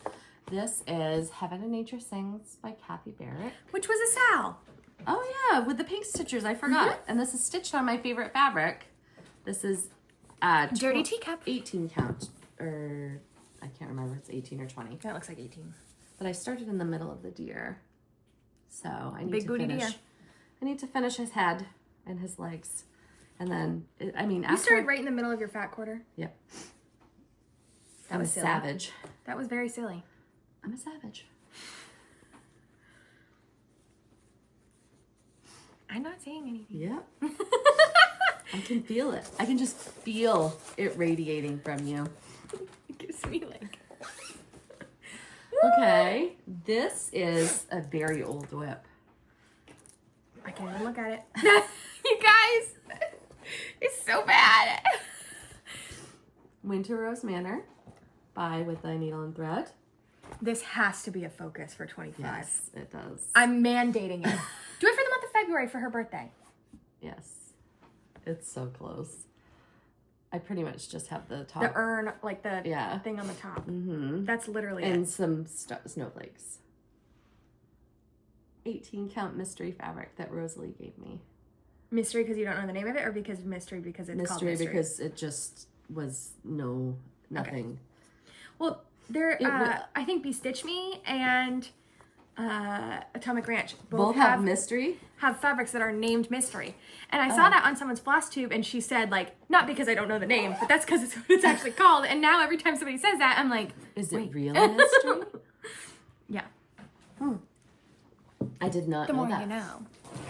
This is Heaven and Nature Sings by Kathy Barrett. Which was a Sal. Oh yeah, with the pink stitchers, I forgot. And this is stitched on my favorite fabric. This is Dirty Teacup. 18 count, or I can't remember if it's 18 or 20. That looks like 18. But I started in the middle of the deer. So I need Big to booty finish. deer. I need to finish his head and his legs. And then, You after... started right in the middle of your fat quarter. Yep. That I'm a was silly. savage. That was very silly. I'm a savage. I'm not saying anything. Yep. I can feel it. I can just feel it radiating from you. It gives me like... Okay. This is a very old WIP. I can't even look at it. You guys, it's so bad. Winter Rose Manor by With Thy Needle and Thread. This has to be a focus for 25. Yes, it does. I'm mandating it. Do it for the month of February for her birthday. Yes. It's so close. I pretty much just have the top. The urn, like the Yeah. thing on the top. Mm-hmm. That's literally And it. some snowflakes. 18 count mystery fabric that Rosalie gave me. Mystery because you don't know the name of it, or because mystery because it's called mystery? Because it just was nothing. Well, there, I think Bestitch Me and Atomic Ranch Both have mystery? have fabrics that are named mystery. And I saw that on someone's Flosstube, and she said, like, not because I don't know the name, but that's because it's what it's actually called. And now every time somebody says that, I'm like, Is wait. it really mystery? Yeah. I did not The know more that. you know.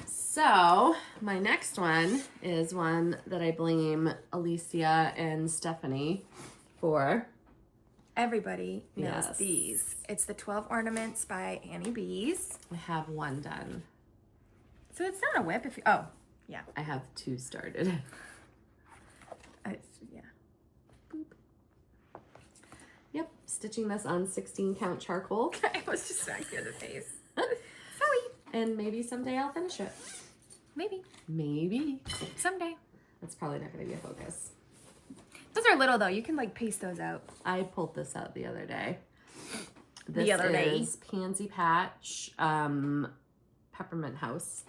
So, my next one is one that I blame Alicia and Stephanie for. Everybody knows Yes. these. It's the 12 Ornaments by Annie Bees. I have one done. So it's not a whip if you, oh, yeah. I have two started. Yeah. Yep, stitching this on 16 count charcoal. I was just back here the face. Sorry. And maybe someday I'll finish it. Maybe. Maybe. Someday. That's probably not going to be a focus. Those are little though. You can like paste those out. I pulled this out the other day. The other day? This is Pansy Patch Peppermint House.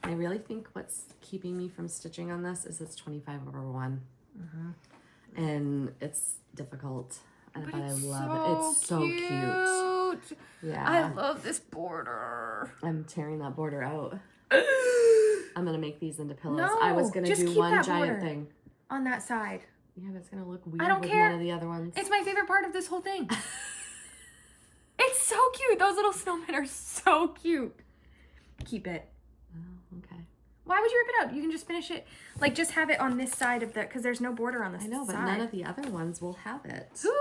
And I really think what's keeping me from stitching on this is it's 25/1. And it's difficult. But I love it. It's so cute. Yeah. I love this border. I'm tearing that border out. I'm going to make these into pillows. No, I was going to just do keep one that giant border. thing. On that side. Yeah, but it's going to look weird I don't with care. none of the other ones. It's my favorite part of this whole thing. It's so cute. Those little snowmen are so cute. Keep it. Oh, okay. Why would you rip it out? You can just finish it. Like, just have it on this side of the, because there's no border on this I know, but side. none of the other ones will have it. Who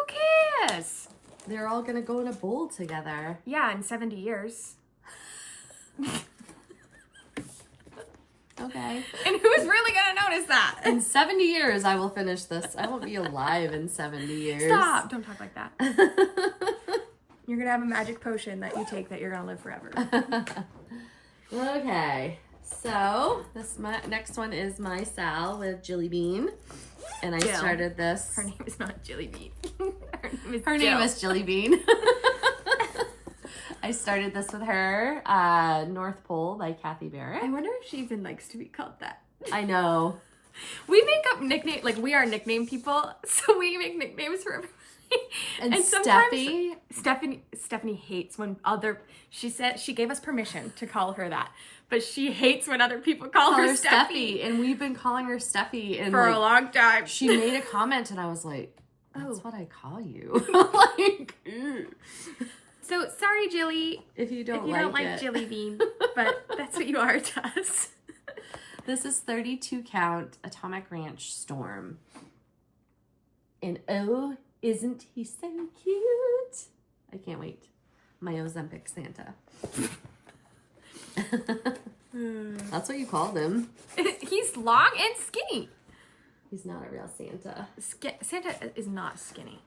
cares? They're all going to go in a bowl together. Yeah, in 70 years. Okay. And who's really going to notice that? In 70 years, I will finish this. I won't be alive in 70 years. Stop. Don't talk like that. You're going to have a magic potion that you take that you're going to live forever. Okay. So, next one is my Sal with Jilly Bean. And I started this. Her name is not Jilly Bean. Her name is Jilly Bean. I started this with her, North Pole by Kathy Barrett. I wonder if she even likes to be called that. I know. We make up nicknames, like we are nickname people, so we make nicknames for everybody. And sometimes Stephanie hates when she gave us permission to call her that, but she hates when other people call her Steffi. And we've been calling her Steffi for a long time. She made a comment and I was like, that's what I call you. Like, ew. So sorry, Jilly, if you don't like Jilly Bean, but that's what you are to us. This is 32 count Atomic Ranch Storm. And oh, isn't he so cute? I can't wait. My Ozempic Santa. That's what you called him. He's long and skinny. He's not a real Santa. Santa is not skinny.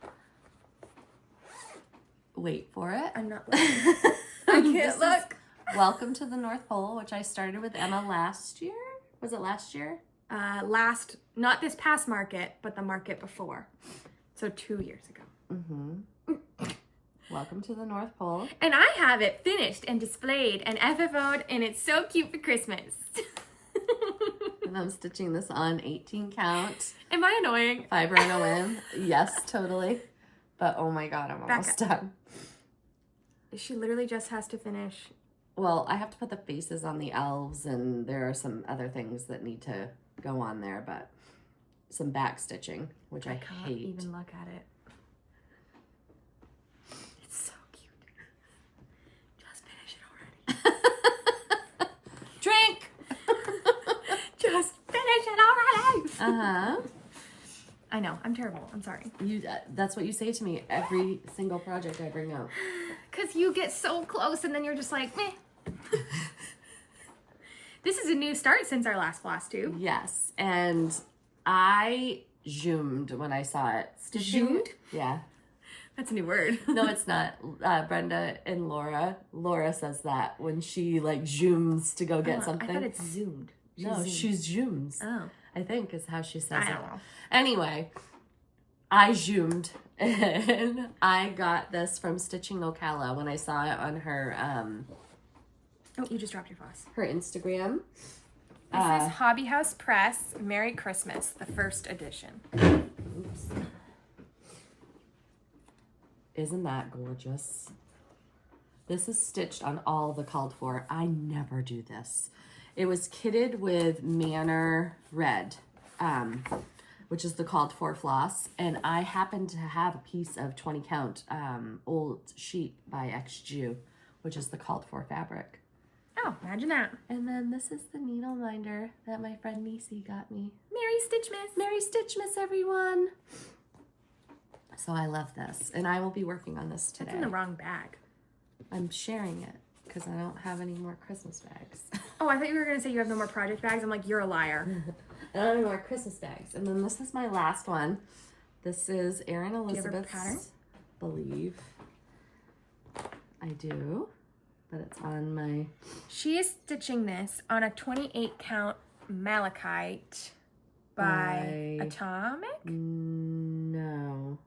Wait for it. I'm not looking. I can't look. Welcome to the North Pole, which I started with Emma last year. Was it last year? Not this past market, but the market before. So 2 years ago. Mm-hmm. Welcome to the North Pole. And I have it finished and displayed and FFO'd, and it's so cute for Christmas. And I'm stitching this on 18 count. Am I annoying? Fiber on a whim. Yes, totally. But oh my God, I'm almost done. She literally just has to finish. Well, I have to put the faces on the elves, and there are some other things that need to go on there, but some back stitching, which I can't hate. Even look at it. It's so cute. Just finish it already. Drink! Just finish it already. Uh-huh. I know, I'm terrible. I'm sorry. That's what you say to me every single project I bring up. Because you get so close and then you're just like, meh. This is a new start since our last Flosstube. Yes, and I zoomed when I saw it. Zoomed? Yeah. That's a new word. No, it's not. Brenda and Laura says that when she like zooms to go get something. I thought it's zoomed. She zooms. Oh. I think is how she says it. I don't know. Anyway, I zoomed and I got this from Stitching Ocala when I saw it on her Oh, you just dropped your floss. her Instagram. This is Hobby House Press, Merry Christmas, the first edition. Oops. Isn't that gorgeous? This is stitched on all the called for. I never do this. It was kitted with Manor Red, which is the called for floss. And I happen to have a piece of 20 count old sheet by XJew, which is the called for fabric. Oh, imagine that. And then this is the needle minder that my friend Nisi got me. Merry Stitchmas. Merry Stitchmas, everyone. So I love this. And I will be working on this today. That's in the wrong bag. I'm sharing it because I don't have any more Christmas bags. Oh, I thought you were going to say you have no more project bags. I'm like, you're a liar. I don't have any more Christmas bags. And then this is my last one. This is Erin Elizabeth's pattern? Believe. I do. But it's on my... She is stitching this on a 28 count malachite by Atomic? No.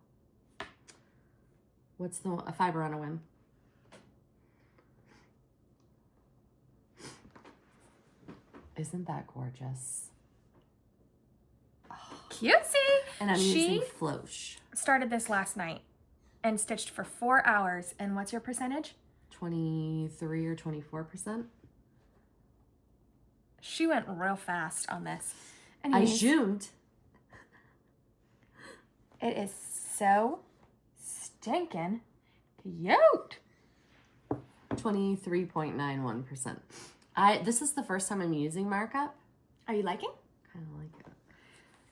What's a fiber on a whim? Isn't that gorgeous? Cutesy! And I'm using Floche. Started this last night and stitched for 4 hours. And what's your percentage? 23 or 24%. She went real fast on this. I zoomed. It is so stinking cute. 23.91%. This is the first time I'm using markup. Are you liking? Kind of like it.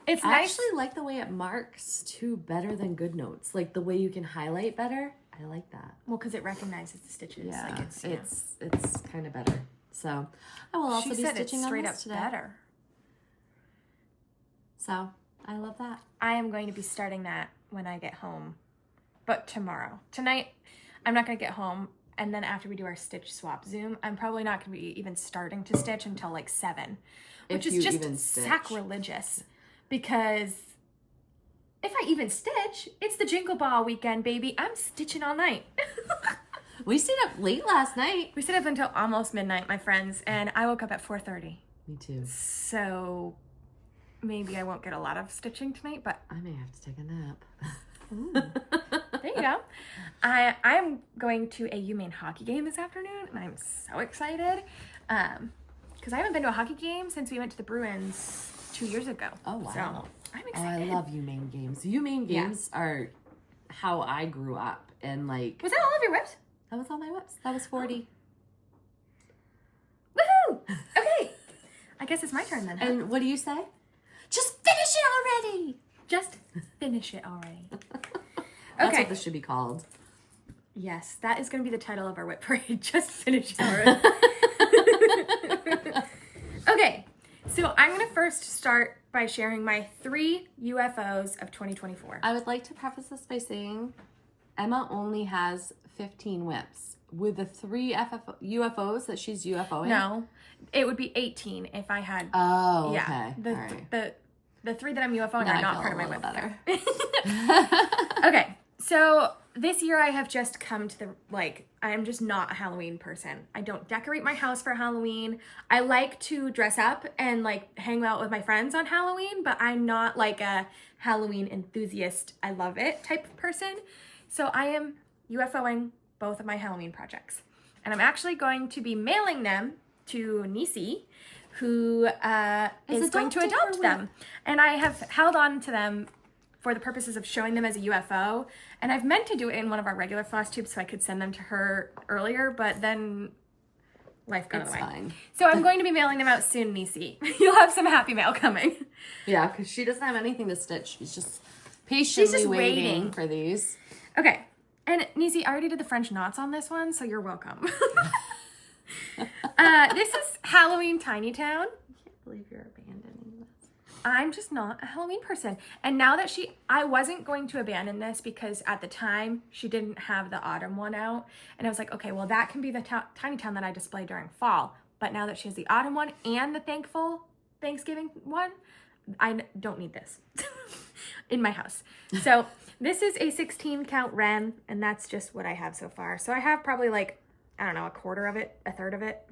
It's I nice. actually like the way it marks too better than GoodNotes. Like the way you can highlight better. I like that. Well, because it recognizes the stitches. Yeah, Like it's kind of better. So I will also She be said stitching it's on straight this up today. better. So I love that. I am going to be starting that when I get home, but tomorrow. Tonight, I'm not going to get home, and then after we do our stitch swap Zoom, I'm probably not going to be even starting to stitch until like 7, which If is you even just stitch. sacrilegious, because if I even stitch, it's the Jingle Ball weekend, baby. I'm stitching all night. We stayed up late last night. We stayed up until almost midnight, my friends, and I woke up at 4:30. Me too. So maybe I won't get a lot of stitching tonight, but I may have to take a nap. there you go. I'm going to a UMaine hockey game this afternoon, and I'm so excited because I haven't been to a hockey game since we went to the Bruins 2 years ago. Oh, wow. So I'm Oh, excited. I love UMaine games. UMaine games are how I grew up. And like, Was that all of your whips? that was all my whips. That was 40. Woohoo! Okay. I guess it's my turn then. Huh? And what do you say? Just finish it already. Just finish it already. That's Okay. what this should be called. Yes, that is going to be the title of our whip parade. Just finish it already. Okay, so I'm going to first start by sharing my 3 UFOs of 2024. I would like to preface this by saying Emma only has 15 whips. With the 3 UFOs that she's UFOing? No, it would be 18 if I had. Oh, okay. Yeah, All right. the 3 that I'm UFOing Now are I not feel part of a my little whip. better. Okay, so this year I have just come to the, I'm just not a Halloween person. I don't decorate my house for Halloween. I like to dress up and hang out with my friends on Halloween, but I'm not like a Halloween enthusiast, I love it type of person. So I am UFOing both of my Halloween projects. And I'm actually going to be mailing them to Nisi, who is going to adopt them. And I have held on to them for the purposes of showing them as a UFO. And I've meant to do it in one of our regular Flosstubes so I could send them to her earlier, but then life got in the way. Fine. So I'm going to be mailing them out soon, Nisi. You'll have some happy mail coming. Yeah, because she doesn't have anything to stitch. She's just patiently waiting for these. Okay. And Nisi, I already did the French knots on this one, so you're welcome. This is Halloween Tiny Town. I can't believe you're abandoning this. I'm just not a Halloween person. And now that I wasn't going to abandon this because at the time she didn't have the autumn one out. And I was like, okay, well that can be the Tiny Town that I display during fall. But now that she has the autumn one and the Thanksgiving one, I don't need this in my house. So this is a 16 count Ren, and that's just what I have so far. So I have probably I don't know, a quarter of it, a third of it.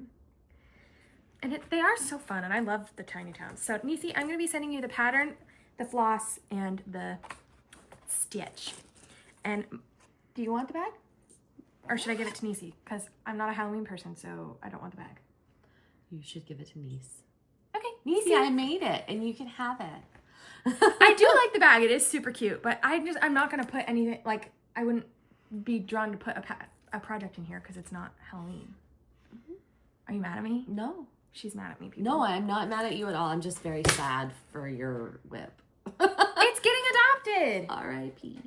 And they are so fun, and I love the Tiny Towns. So Nisi, I'm going to be sending you the pattern, the floss, and the stitch. And do you want the bag? Or should I give it to Nisi? Because I'm not a Halloween person, so I don't want the bag. You should give it to Niece. Okay, Nisi, Nisi. I made it, and you can have it. I do like the bag. It is super cute, but I'm not going to put anything, I wouldn't be drawn to put a project in here because it's not Halloween. Mm-hmm. Are you mad at me? No. She's mad at me, people. No, I'm not mad at you at all. I'm just very sad for your whip. It's getting adopted. R.I.P.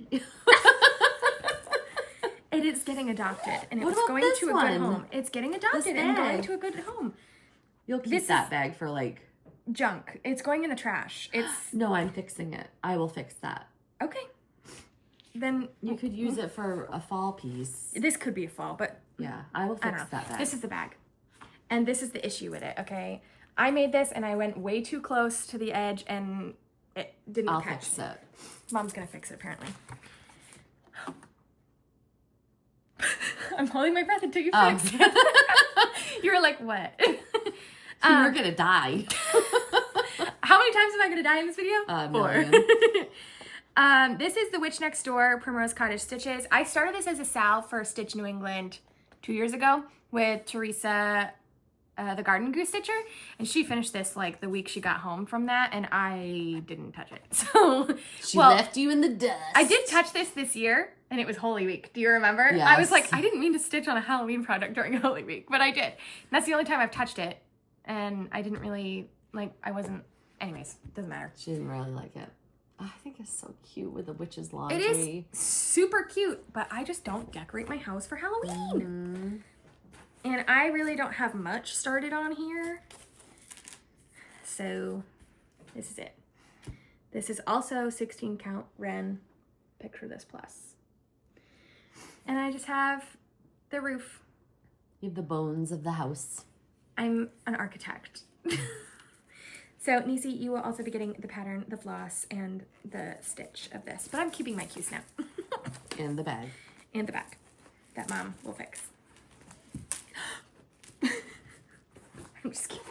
It is getting adopted, and What it's about going this to a one? good home. It's getting adopted and going to a good home. You'll keep This that is- bag for Junk. It's going in the trash. It's No, I'm fixing it. I will fix that. okay. Then You could use it for a fall piece. this could be a fall, but Yeah, I will I don't fix know. that bag. This is the bag. And this is the issue with it, okay? I made this and I went way too close to the edge and it didn't I'll catch. fix it. Mom's gonna fix it apparently. I'm holding my breath until you fix it. You were like, what? You were gonna die. How many times am I gonna die in this video? 4. This is the Witch Next Door Primrose Cottage Stitches. I started this as a salve for Stitch New England 2 years ago with Teresa, the Garden Goose Stitcher, and she finished this the week she got home from that, and I didn't touch it. So She left you in the dust. I did touch this year, and it was Holy Week. Do you remember? Yes. I was like, I didn't mean to stitch on a Halloween project during Holy Week, but I did. And that's the only time I've touched it, and I didn't really I wasn't. Anyways, doesn't matter. She didn't really like it. I think it's so cute with the witch's laundry. It is super cute, but I just don't decorate my house for Halloween. And I really don't have much started on here. So this is it. This is also 16 count Ren. Picture this plus. And I just have the roof. You have the bones of the house. I'm an architect. So Nisi, you will also be getting the pattern, the floss, and the stitch of this. But I'm keeping my cues now. And the bag. And the bag that Mom will fix. I'm just kidding.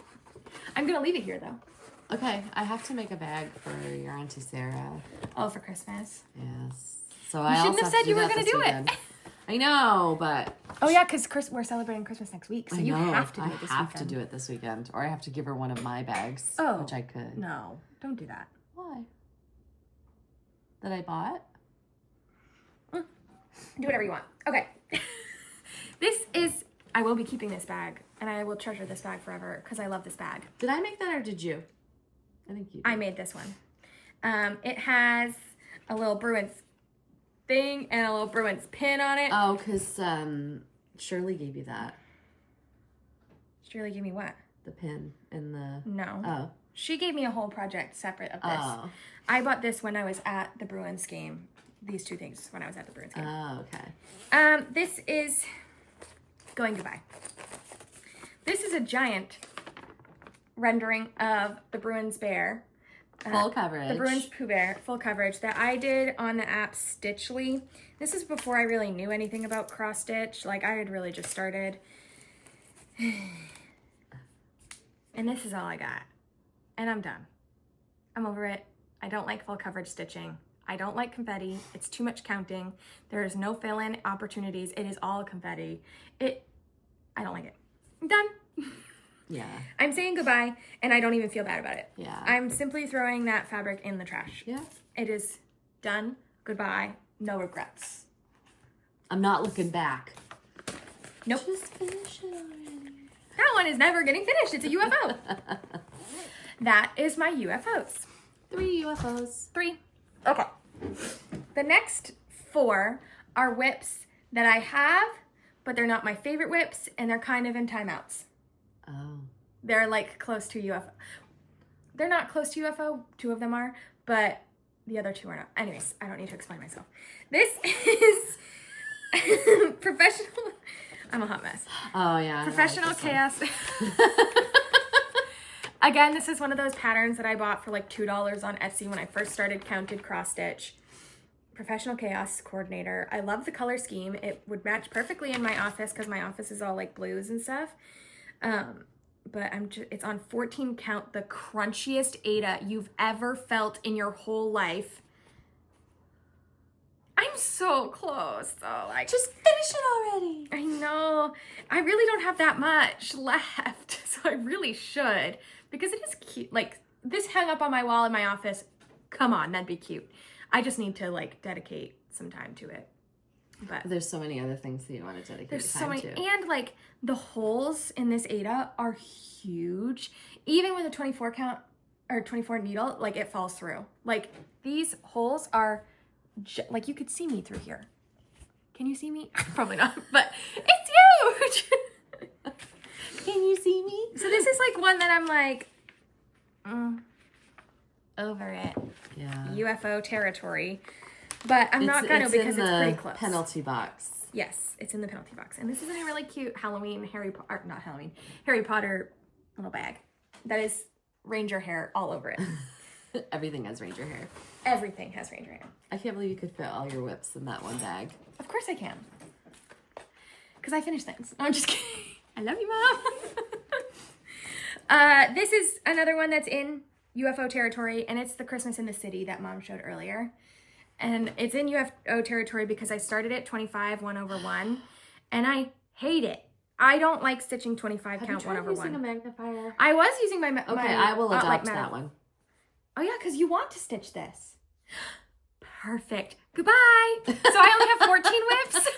I'm gonna leave it here though. Okay, I have to make a bag for your Auntie Sarah. Oh, for Christmas. Yes. So You I shouldn't also have said you were that gonna this do weekend. it. I know, but Oh yeah, because we're celebrating Christmas next week, so I you know. have to do it this weekend. I have to do it this weekend, or I have to give her one of my bags, Oh, which I could. No, don't do that. Why? That I bought? Do whatever you want. Okay. I will be keeping this bag, and I will treasure this bag forever because I love this bag. Did I make that or did you? I think you did. I made this one. It has a little Bruins thing and a little Bruins pin on it. Oh, because Shirley gave you that. Shirley gave me what? The pin and the... No. Oh. She gave me a whole project separate of this. Oh. I bought this when I was at the Bruins game. These two things when I was at the Bruins game. Oh, okay. This is going goodbye. This is a giant rendering of the Bruins bear. Full coverage. The Bruins Pooh Bear, full coverage, that I did on the app Stitchly. This is before I really knew anything about cross stitch. Like, I had really just started. And this is all I got. And I'm done. I'm over it. I don't like full coverage stitching. I don't like confetti. It's too much counting. There is no fill-in opportunities. It is all confetti. I don't like it. I'm done. Yeah. I'm saying goodbye, and I don't even feel bad about it. Yeah. I'm simply throwing that fabric in the trash. Yeah. It is done. Goodbye. No regrets. I'm not looking back. Nope. Just finish it already. That one is never getting finished. It's a UFO. That is my UFOs. 3 UFOs. 3. Okay. The next 4 are whips that I have, but they're not my favorite whips, and they're kind of in timeouts. Oh. They're like close to UFO. They're not close to UFO. 2 of them are, but the other 2 are not. Anyways, I don't need to explain myself. This is professional. I'm a hot mess. Oh, yeah. Professional chaos. Again, this is one of those patterns that I bought for like $2 on Etsy when I first started counted cross stitch. Professional chaos coordinator. I love the color scheme. It would match perfectly in my office because my office is all like blues and stuff. But it's on 14 count, the crunchiest Aida you've ever felt in your whole life. I'm so close though. Like, Just finish it already. I know. I really don't have that much left, so I really should, because it is cute. Like, this hung up on my wall in my office. Come on, that'd be cute. I just need to like dedicate some time to it. But There's so many other things that you want to dedicate there's time so many, to. and like the holes in this Aida are huge. Even with a 24 count or 24 needle, like it falls through. Like these holes are like you could see me through here. Can you see me? Probably not, but it's huge. Can you see me? So this is like one that I'm like, over it. Yeah. UFO territory. But I'm not gonna because it's pretty close. Penalty box. Yes, it's in the penalty box. And this is in a really cute Harry Potter little bag. That is ranger hair all over it. Everything has ranger hair. Everything has ranger hair. I can't believe you could fit all your whips in that one bag. Of course I can. Because I finish things. No, I'm just kidding. I love you, Mom. This is another one that's in UFO territory, and it's the Christmas in the City that Mom showed earlier. And it's in UFO territory because I started at 25 1/1, and I hate it. I don't like stitching 25 count 1/1. Have you tried using a magnifier? I was using my Okay, I will adopt that one. Oh yeah, because you want to stitch this. Perfect. Goodbye. So I only have 14 whips,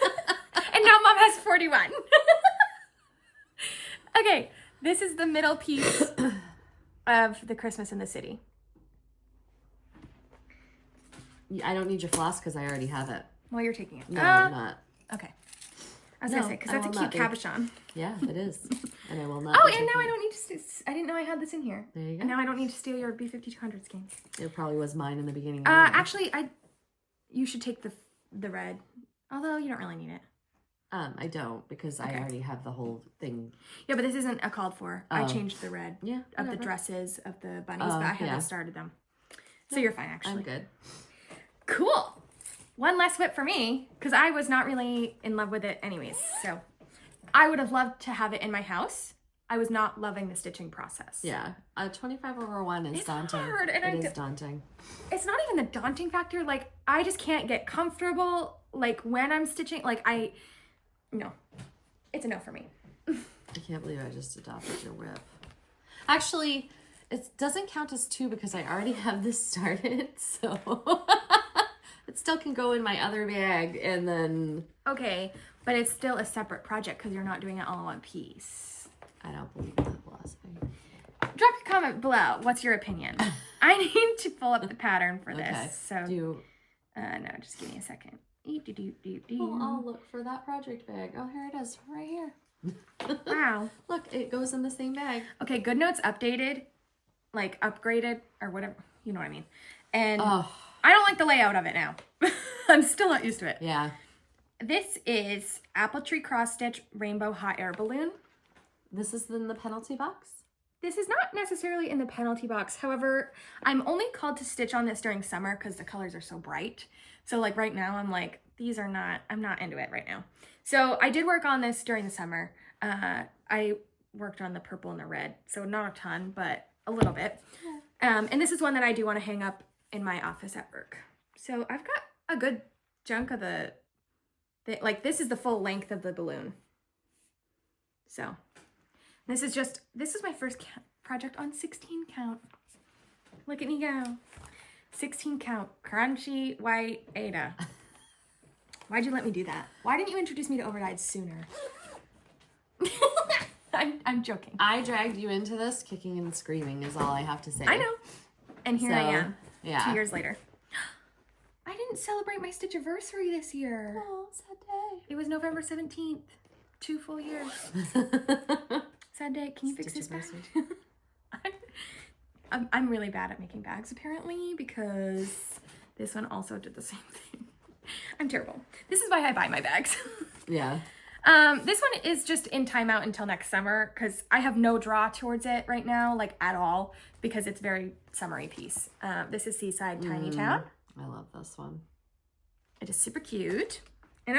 and now Mom has 41. Okay, this is the middle piece of the Christmas in the City. I don't need your floss because I already have it. Well, you're taking it. No, I'm not. Okay. I was gonna say, because that's a cute cabochon. Yeah, it is. And I will not. Oh, and now I don't need to. I didn't know I had this in here. There you go. And now I don't need to steal your B5200 skein. It probably was mine in the beginning. Actually, you should take the red. Although you don't really need it. I don't, because I already have the whole thing. Yeah, but this isn't a called for. I changed the red of the dresses of the bunnies, but I haven't started them. So you're fine, actually. I'm good. Cool. One less whip for me, because I was not really in love with it anyways. So I would have loved to have it in my house. I was not loving the stitching process. Yeah. 25/1 is daunting. Hard, and it is daunting. It's not even the daunting factor. Like, I just can't get comfortable. Like, when I'm stitching, like, no. It's a no for me. I can't believe I just adopted your whip. Actually, it doesn't count as 2 because I already have this started, so it still can go in my other bag, and then... Okay, but it's still a separate project because you're not doing it all in one piece. I don't believe in that philosophy. Drop your comment below. What's your opinion? I need to pull up the pattern for this. Okay. So, no, just give me a second. Well, I'll look for that project bag. Oh, here it is, right here. Wow. Look, it goes in the same bag. Okay, GoodNotes updated, like upgraded or whatever, you know what I mean. And I don't like the layout of it now. I'm still not used to it. Yeah. This is Apple Tree Cross Stitch Rainbow Hot Air Balloon. This is in the penalty box? This is not necessarily in the penalty box. However, I'm only called to stitch on this during summer because the colors are so bright. So like right now, I'm like, I'm not into it right now. So I did work on this during the summer. I worked on the purple and the red. So not a ton, but a little bit. And this is one that I do want to hang up in my office at work. So I've got a good chunk of like this is the full length of the balloon. So this is my first project on 16 count. Look at me go. 16 count, crunchy white Ada. Why'd you let me do that? Why didn't you introduce me to overdyes sooner? I'm joking. I dragged you into this kicking and screaming is all I have to say. I know. And here I am. Yeah. 2 years later. I didn't celebrate my stitch anniversary this year. Oh, sad day. It was November 17th. 2 full years. Sad day. Can you fix this bag? I'm really bad at making bags apparently because this one also did the same thing. I'm terrible. This is why I buy my bags. Yeah. This one is just in timeout until next summer because I have no draw towards it right now, like at all, because it's very summery piece. This is Seaside Tiny Town. I love this one. It is super cute. And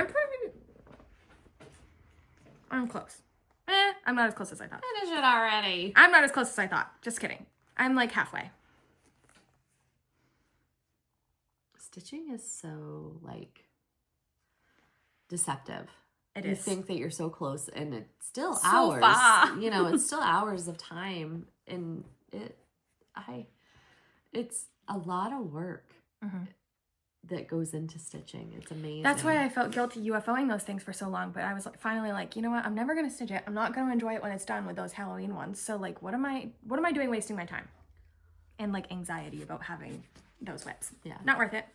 I'm close. I'm not as close as I thought. Finish it already. I'm not as close as I thought. Just kidding. I'm like halfway. Stitching is so like deceptive. It you is. think that you're so close and it's still So hours. far. You know, it's still hours of time, and it's a lot of work that goes into stitching. It's amazing. That's why I felt guilty UFOing those things for so long, but I was finally like, you know what? I'm never going to stitch it. I'm not going to enjoy it when it's done with those Halloween ones. So like, what am I doing wasting my time? And like anxiety about having those whips. Yeah. Not worth it.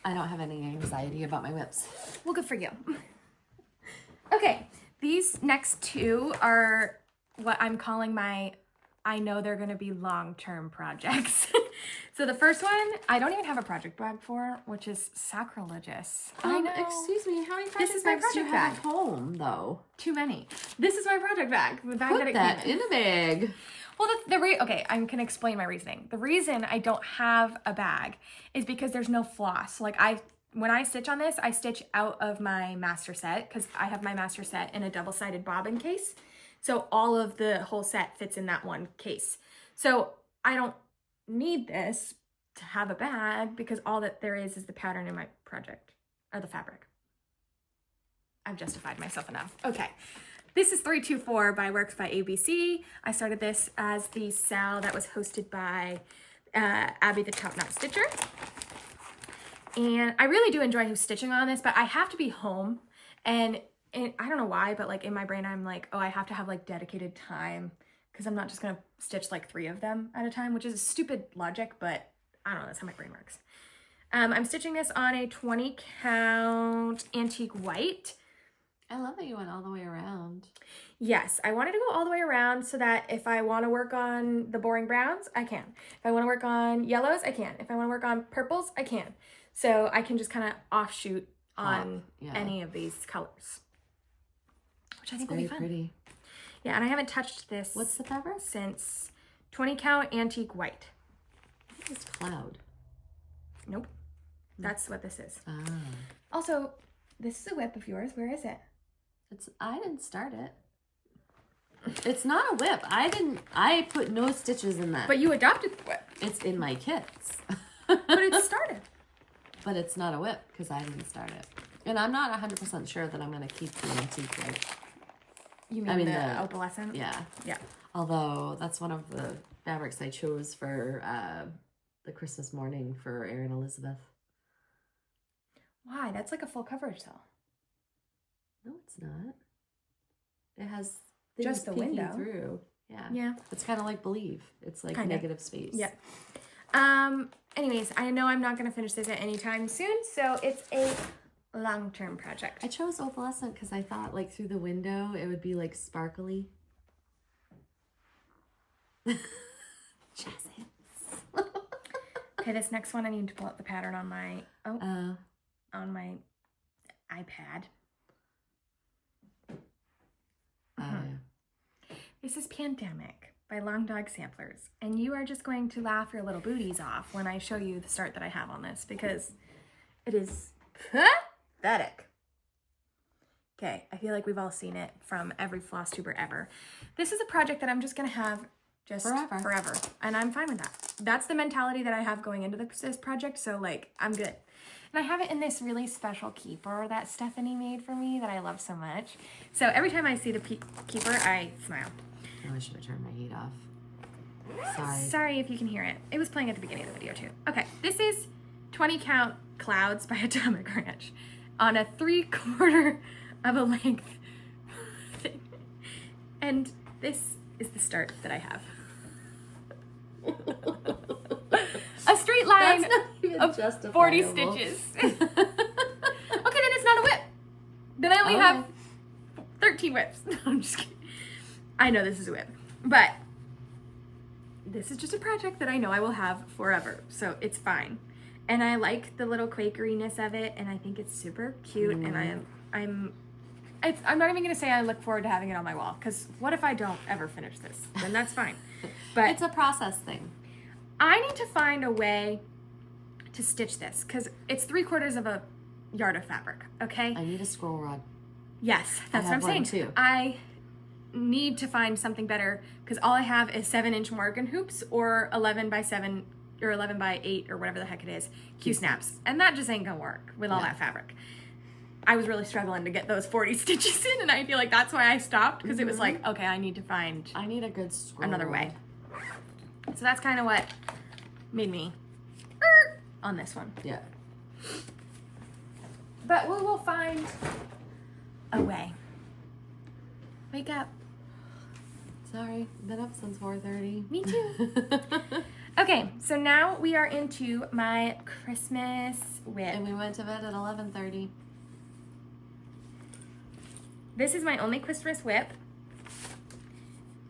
I don't have any anxiety about my whips. Well, good for you. Okay. These next 2 are what I'm calling I know they're going to be long-term projects. So the first one, I don't even have a project bag for, which is sacrilegious. I know. Excuse me, how many This project is my bags do you project have at home, though? Too many. This is my project bag. The bag Put that it that came in a bag. Well, okay, I can explain my reasoning. The reason I don't have a bag is because there's no floss. Like when I stitch on this, I stitch out of my master set because I have my master set in a double-sided bobbin case. So all of the whole set fits in that one case. So I don't need this to have a bag because all that there is the pattern in my project, or the fabric. I've justified myself enough. Okay. This is 324 by Works by ABC. I started this as the SAL that was hosted by Abby the Top Knot Stitcher. And I really do enjoy stitching on this, but I have to be home. And I don't know why, but like in my brain, I'm like, oh, I have to have like dedicated time because I'm not just going to stitch like 3 of them at a time, which is a stupid logic, but I don't know, that's how my brain works. I'm stitching this on a 20 count antique white. I love that you went all the way around. Yes, I wanted to go all the way around so that if I want to work on the boring browns, I can. If I want to work on yellows, I can. If I want to work on purples, I can. So I can just kind of offshoot on any of these colors, which I think will be fun. Pretty. Yeah, and I haven't touched this. What's the fabric? Since 20 count antique white. I think it's cloud. Nope. That's what this is. Ah. Also, this is a WIP of yours. Where is it? I didn't start it. It's not a WIP. I put no stitches in that. But you adopted the WIP. It's in my kits. But it started. But it's not a WIP because I didn't start it. And I'm not 100% sure that I'm going to keep the antique whip. You mean the opalescent? Yeah. Yeah. Although that's one of the fabrics I chose for the Christmas morning for Erin Elizabeth. Why? That's like a full coverage though. No, it's not. It has things just the peeking window through. Yeah. Yeah. It's kind of like Believe. It's like kinda. negative space. Yeah. Anyways, I know I'm not going to finish this at any time soon, so it's a long-term project. I chose opalescent because I thought like through the window it would be like sparkly. Okay, this next one I need to pull up the pattern on my on my iPad. This is Pandemic by Long Dog Samplers, and you are just going to laugh your little booties off when I show you the start that I have on this because it is pathetic. Okay, I feel like we've all seen it from every Flosstuber ever. This is a project that I'm just gonna have just forever, and I'm fine with that. That's the mentality that I have going into this project, so like I'm good. And I have it in this really special keeper that Stephanie made for me that I love so much. So every time I see the keeper, I smile. Oh, I should have turned my heat off. Sorry. Sorry if you can hear it. It was playing at the beginning of the video too. Okay, this is 20 count Clouds by Atomic Ranch on a 3/4 of a length thing. And this is the start that I have. A straight line of 40 stitches. Okay, then it's not a whip. Then I only have 13 whips. No, I'm just kidding. I know this is a whip, but this is just a project that I know I will have forever, so it's fine. And I like the little Quakeriness of it, and I think it's super cute. And I'm not even gonna say I look forward to having it on my wall, because what if I don't ever finish this? Then that's fine. But it's a process thing. I need to find a way to stitch this because it's 3/4 of a yard of fabric. Okay. I need a scroll rod. Yes, that's what I'm saying. Too. I need to find something better because all I have is 7-inch Morgan hoops or 11x7 or 11x8 or whatever the heck it is Q snaps, and that just ain't gonna work with all that fabric. I was really struggling to get those 40 stitches in, and I feel like that's why I stopped because it was like, okay, I need a good scroll another rod. way. So that's kind of what made me on this one. Yeah. But we will find a way. Wake up. Sorry, been up since 4:30. Me too. Okay, so now we are into my Christmas WIP. And we went to bed at 11:30. This is my only Christmas WIP.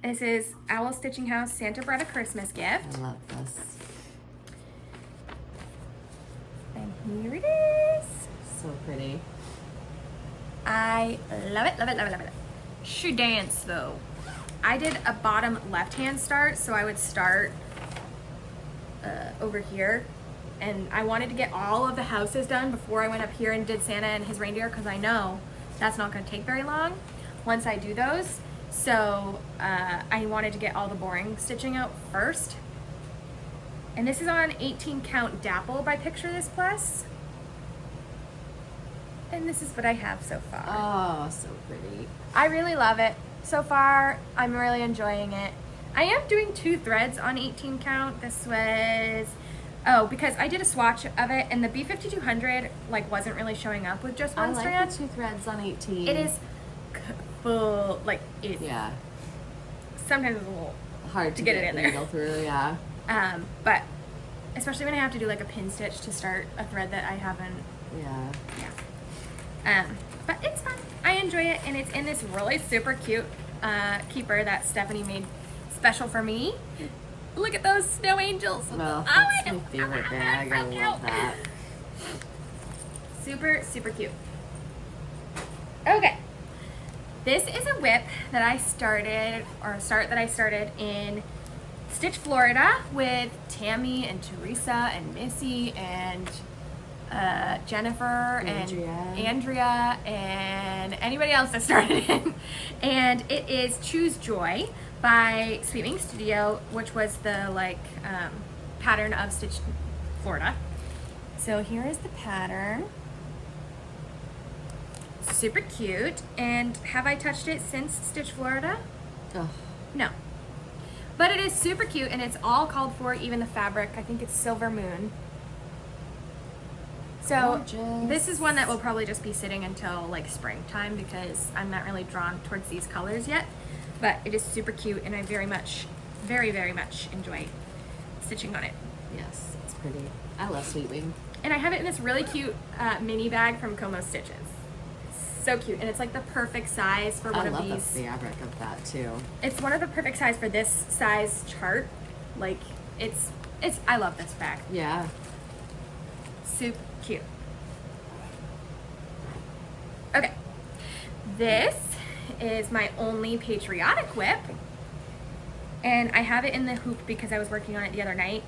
This is Owl Stitching House Santa brought a Christmas gift. I love this. And here it is. So pretty. I love it, love it, love it, love it. She danced though. I did a bottom left-hand start, so I would start over here. And I wanted to get all of the houses done before I went up here and did Santa and his reindeer, because I know that's not going to take very long once I do those. So I wanted to get all the boring stitching out first. And this is on 18 count Dapple by Picture This Plus. And this is what I have so far. Oh, so pretty. I really love it. So far, I'm really enjoying it. I am doing 2 threads on 18 count. This was, because I did a swatch of it, and the B5200 like wasn't really showing up with just one strand. I like the 2 threads on 18. It is full, like it. Yeah. Sometimes it's a little hard to get it in there. Needle through, yeah. But especially when I have to do like a pin stitch to start a thread that I haven't. Yeah. Yeah. But it's fun. I enjoy it, and it's in this really super cute keeper that Stephanie made special for me. Look at those snow angels. Well, that's my favorite bag. I love that. Super, super cute. Okay. This is a WIP that I started in Stitch, Florida with Tammy and Teresa and Missy and Jennifer and Andrea and anybody else that started it. And it is Choose Joy by Sweet Wing Studio, which was the pattern of Stitch, Florida. So here is the pattern. Super cute. And have I touched it since Stitch, Florida? Oh. No. But it is super cute, and it's all called for, even the fabric. I think it's Silver Moon. So Gorgeous. This is one that will probably just be sitting until like springtime because I'm not really drawn towards these colors yet. But it is super cute, and I very much enjoy stitching on it. Yes, it's pretty. I love Sweet Wing. And I have it in this really cute mini bag from Como Stitches. So cute, and it's like the perfect size for one of these. I love the fabric of that too. It's one of the perfect size for this size chart. Like it's I love this bag. Yeah. Super cute. Okay. This is my only Patriotic WIP. And I have it in the hoop because I was working on it the other night.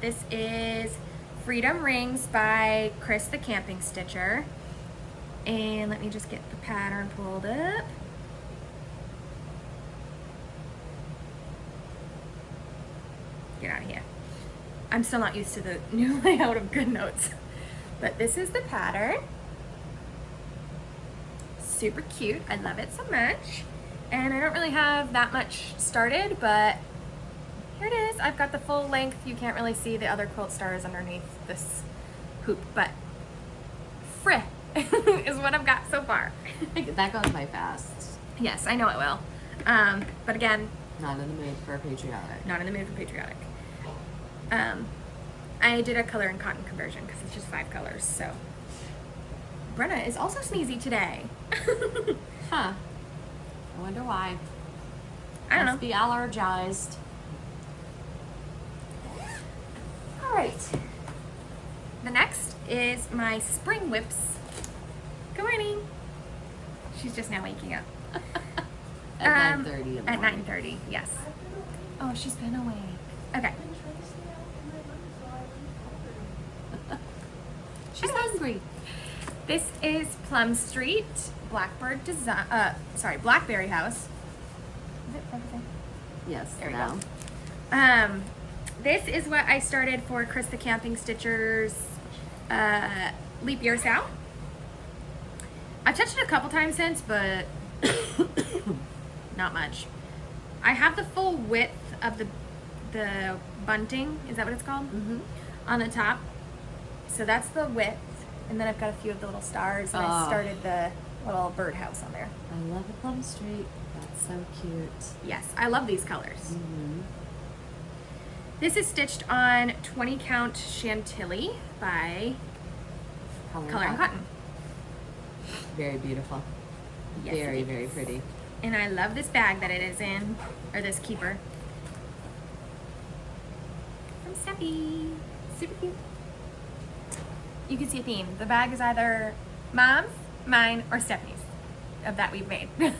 This is Freedom Rings by Chris the Camping Stitcher. And let me just get the pattern pulled up. Get out of here. I'm still not used to the new layout of GoodNotes. But this is the pattern. Super cute. I love it so much. And I don't really have that much started, but here it is. I've got the full length. You can't really see the other quilt stars underneath this hoop, but frick is what I've got so far. That goes by fast. Yes, I know it will. But again, Not in the mood for Patriotic. not in the mood for Patriotic. I did a color and cotton conversion because it's just 5 colors, so. Brenna is also sneezy today. Huh. I wonder why. I don't know. Must be allergized. All right. The next is my spring whips. Good morning. She's just now waking up. At 9:30 in the At morning. 9:30, yes. Oh, she's been awake. Okay. She's hungry. This is Plum Street, Blackbird Design. Blackberry House. Is it everything? Yes, There we now. go. This is what I started for Chris the Camping Stitcher's Leap Year Sal. I've touched it a couple times since, but not much. I have the full width of the bunting. Is that what it's called? Mm-hmm. On the top. So that's the width. And then I've got a few of the little stars, and I started the little birdhouse on there. I love the Plum Street. That's so cute. Yes, I love these colors. Mm-hmm. This is stitched on 20 count Chantilly by Color and Cotton. Very beautiful. Yes, Very, it very is. pretty. And I love this bag that it is in, or this keeper. From Steffi. Super cute. You can see a theme. The bag is either Mom's, mine, or Stephanie's of that we've made. You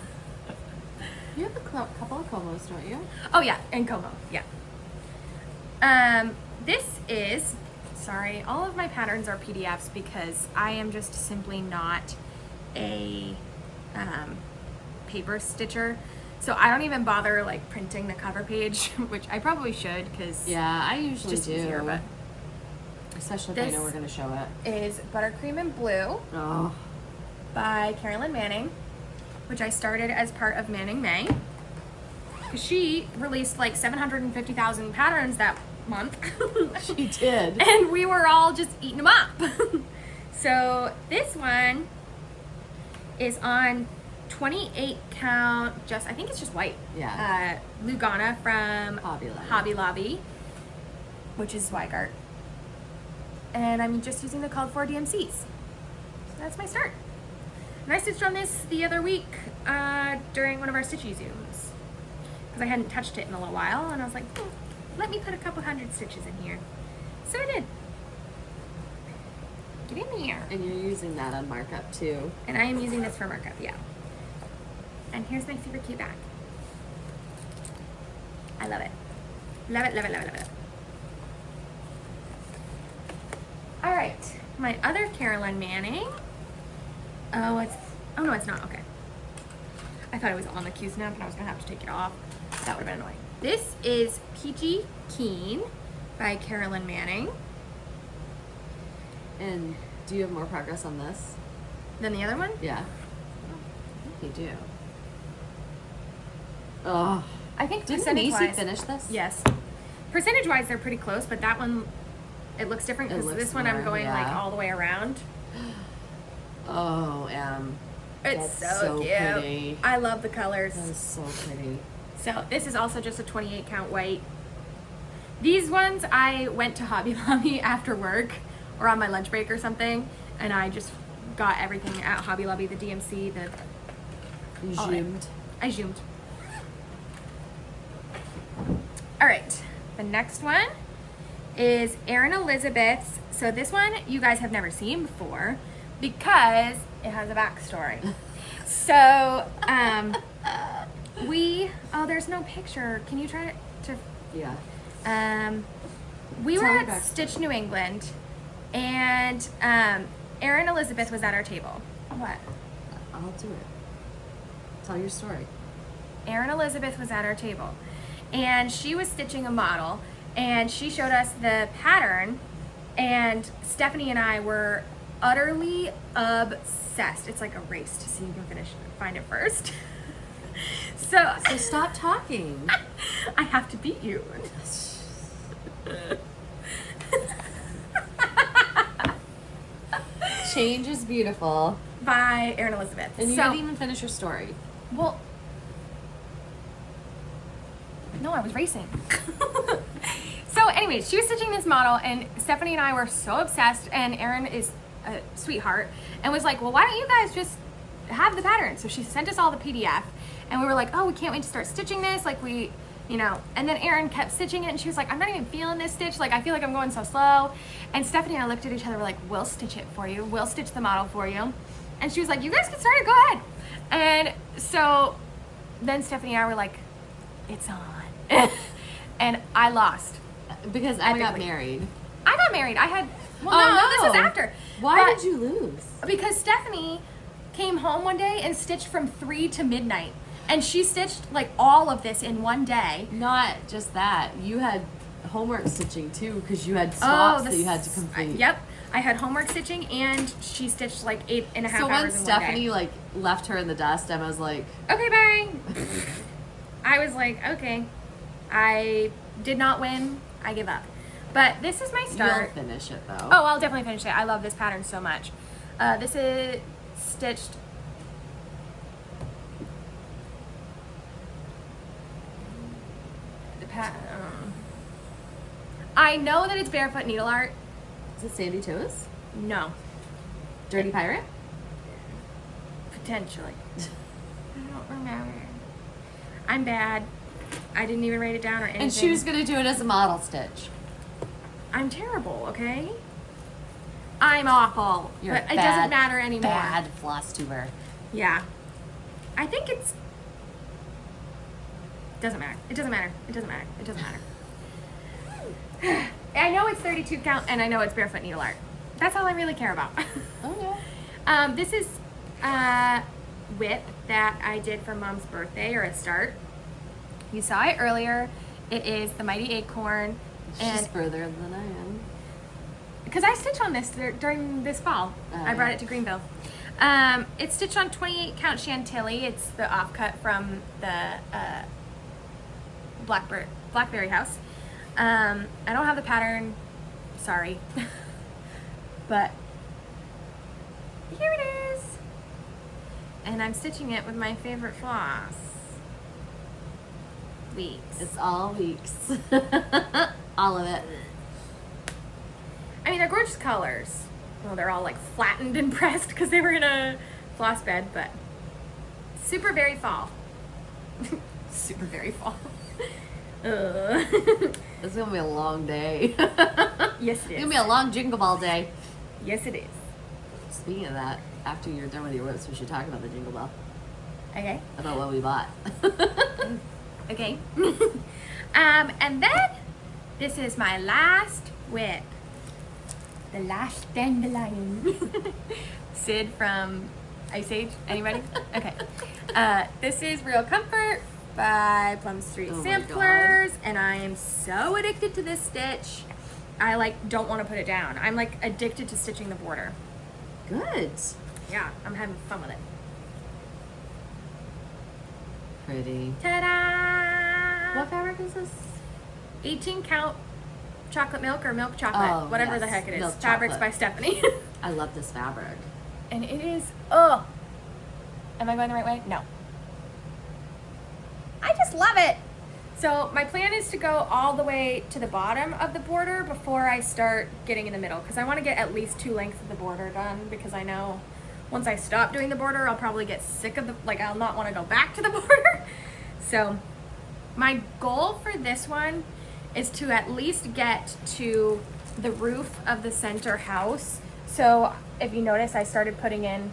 have a couple of Comos, don't you? Oh yeah, and Como, yeah. This is, sorry, all of my patterns are PDFs because I am just simply not a paper stitcher. So I don't even bother like printing the cover page, which I probably should because Yeah, I usually just do. easier, but Especially if I This- know we're going to show it. is Buttercream and Blue Oh, by Carolyn Manning, which I started as part of Manning May. She released like 750,000 patterns that month. she did. And we were all just eating them up. So this one is on 28 count, I think it's just white. Yeah. Lugana from Hobby Lobby, which is Zweigart. And I'm just using the called for DMCs. So that's my start. And I stitched on this the other week during one of our stitchy zooms. Because I hadn't touched it in a little while, and I was like, let me put a couple hundred stitches in here. So I did. Get in here. And you're using that on markup too. And I am using this for markup, yeah. And here's my super cute bag. I love it. Love it, love it, love it, love it. All right, my other Carolyn Manning. Oh no, it's not, okay. I thought it was on the Q snap and I was gonna have to take it off. That would have been annoying. This is Peachy Keen by Carolyn Manning. And do you have more progress on this? Then the other one? Yeah. I think you do. Oh. I think Didn't percentage-wise, Macy finish this? yes. Percentage-wise, they're pretty close, but that one, it looks different It because looks this one I'm more, going like yeah. all the way around. Oh, It's that's so cute. pretty. I love the colors. That is so pretty. So this is also just a 28 count white. These ones I went to Hobby Lobby after work or on my lunch break or something, and I just got everything at Hobby Lobby, the DMC, You all zoomed. I zoomed. All right, the next one is Erin Elizabeth's. So this one you guys have never seen before because it has a backstory. So there's no picture. Can you try to? Yeah. We Tell were me at back. Stitch New England, and Erin Elizabeth was at our table. What? I'll do it. Tell your story. Erin Elizabeth was at our table, and she was stitching a model, and she showed us the pattern, and Stephanie and I were utterly obsessed. It's like a race to see who can find it first. So stop talking. I have to beat you. Change is beautiful. By Erin Elizabeth. And you So- didn't even finish your story. Well, no, I was racing. So anyways, she was stitching this model, and Stephanie and I were so obsessed, and Erin is a sweetheart, and was like, well, why don't you guys just have the pattern? So she sent us all the PDF, and we were like, oh, we can't wait to start stitching this, like and then Erin kept stitching it, and she was like, I'm not even feeling this stitch, like I feel like I'm going so slow. And Stephanie and I looked at each other, we're like, we'll stitch it for you, we'll stitch the model for you. And she was like, you guys can start it, go ahead. And so then Stephanie and I were like, it's on. And I lost. Because I got Epically. married. I got married. I had, well, Oh, no, this was no. after. Why But- did you lose? Because Stephanie came home one day and stitched from 3 to midnight. And she stitched like all of this in one day. Not just that. You had homework stitching too because you had swaps that you had to complete. Yep. I had homework stitching, and she stitched like 8.5 So when hours in Stephanie one day. like left her in the dust, Emma was like, Okay, bye. I was like, okay. I did not win. I give up. But this is my start. "You'll finish it though." Oh, I'll definitely finish it. I love this pattern so much. This is stitched. The I know that it's barefoot needle art. Is it Sandy Toes? No, Dirty Pirate? potentially. I don't remember. I'm bad. I didn't even write it down or anything. And she was gonna do it as a model stitch. I'm terrible. Okay. I'm awful. You're but a it doesn't matter anymore. Bad floss tuber. Yeah. I think it's. Doesn't matter. It doesn't matter. It doesn't matter. It doesn't matter. I know it's 32 count, and I know it's barefoot needle art. That's all I really care about. Okay. This is WIP that I did for Mom's birthday, or a start. You saw it earlier. It is the Mighty Acorn. She's further than I am. Because I stitched on this during this fall. I brought it to Greenville. It's stitched on 28 count Chantilly. It's the offcut from the Blackberry House. I don't have the pattern. Sorry. But here it is. And I'm stitching it with my favorite floss. Weeks. It's all weeks. All of it. I mean, they're gorgeous colors. Well, they're all like flattened and pressed because they were in a floss bed, but super very fall. Super very fall. It's gonna be a long day. Yes, It's it is. gonna be a long Jingle Ball day. Yes, it is. Speaking of that, after you're done with your whips, we should talk about the Jingle Ball. Okay. About what we bought. Okay. And then this is my last whip. The last dandelion. Sid from Ice Age. Anybody? Okay. This is Real Comfort by Plum Street Oh my Samplers, and I am so addicted to this stitch. I like don't want to put it down. I'm like addicted to stitching the border. Good. Yeah, I'm having fun with it. Pretty. Ta-da! What fabric is this? 18 count chocolate milk or milk chocolate, Oh, whatever the yes. heck it is. Milk Fabrics chocolate. by Stephanie. I love this fabric. And it is, oh. Am I going the right way? No. I just love it. So my plan is to go all the way to the bottom of the border before I start getting in the middle, because I want to get at least 2 lengths of the border done, because I know once I stop doing the border, I'll probably get sick of I'll not want to go back to the border. So my goal for this one is to at least get to the roof of the center house. So if you notice, I started putting in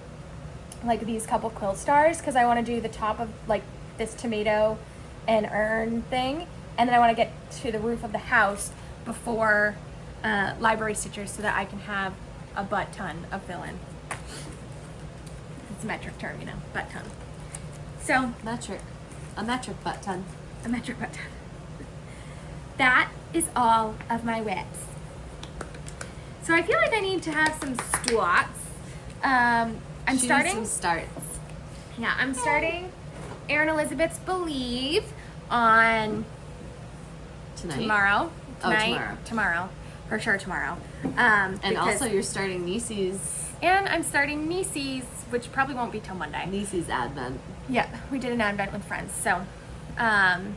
like these couple quilt stars because I want to do the top of like this tomato and urn thing, and then I want to get to the roof of the house before library stitchers so that I can have a butt ton of fill-in. It's a metric term, you know, butt ton. So A metric butt ton. a metric butt ton. That is all of my whips. So I feel like I need to have some squats. I'm Choose starting. some starts. Yeah, I'm starting Erin Elizabeth's Believe on Tonight. tomorrow. Oh, Tonight. Tomorrow. For sure tomorrow. And Because- also you're starting Niecy's and I'm starting Niecy's, which probably won't be till Monday. Advent. Yeah, we did an advent with friends. So I'm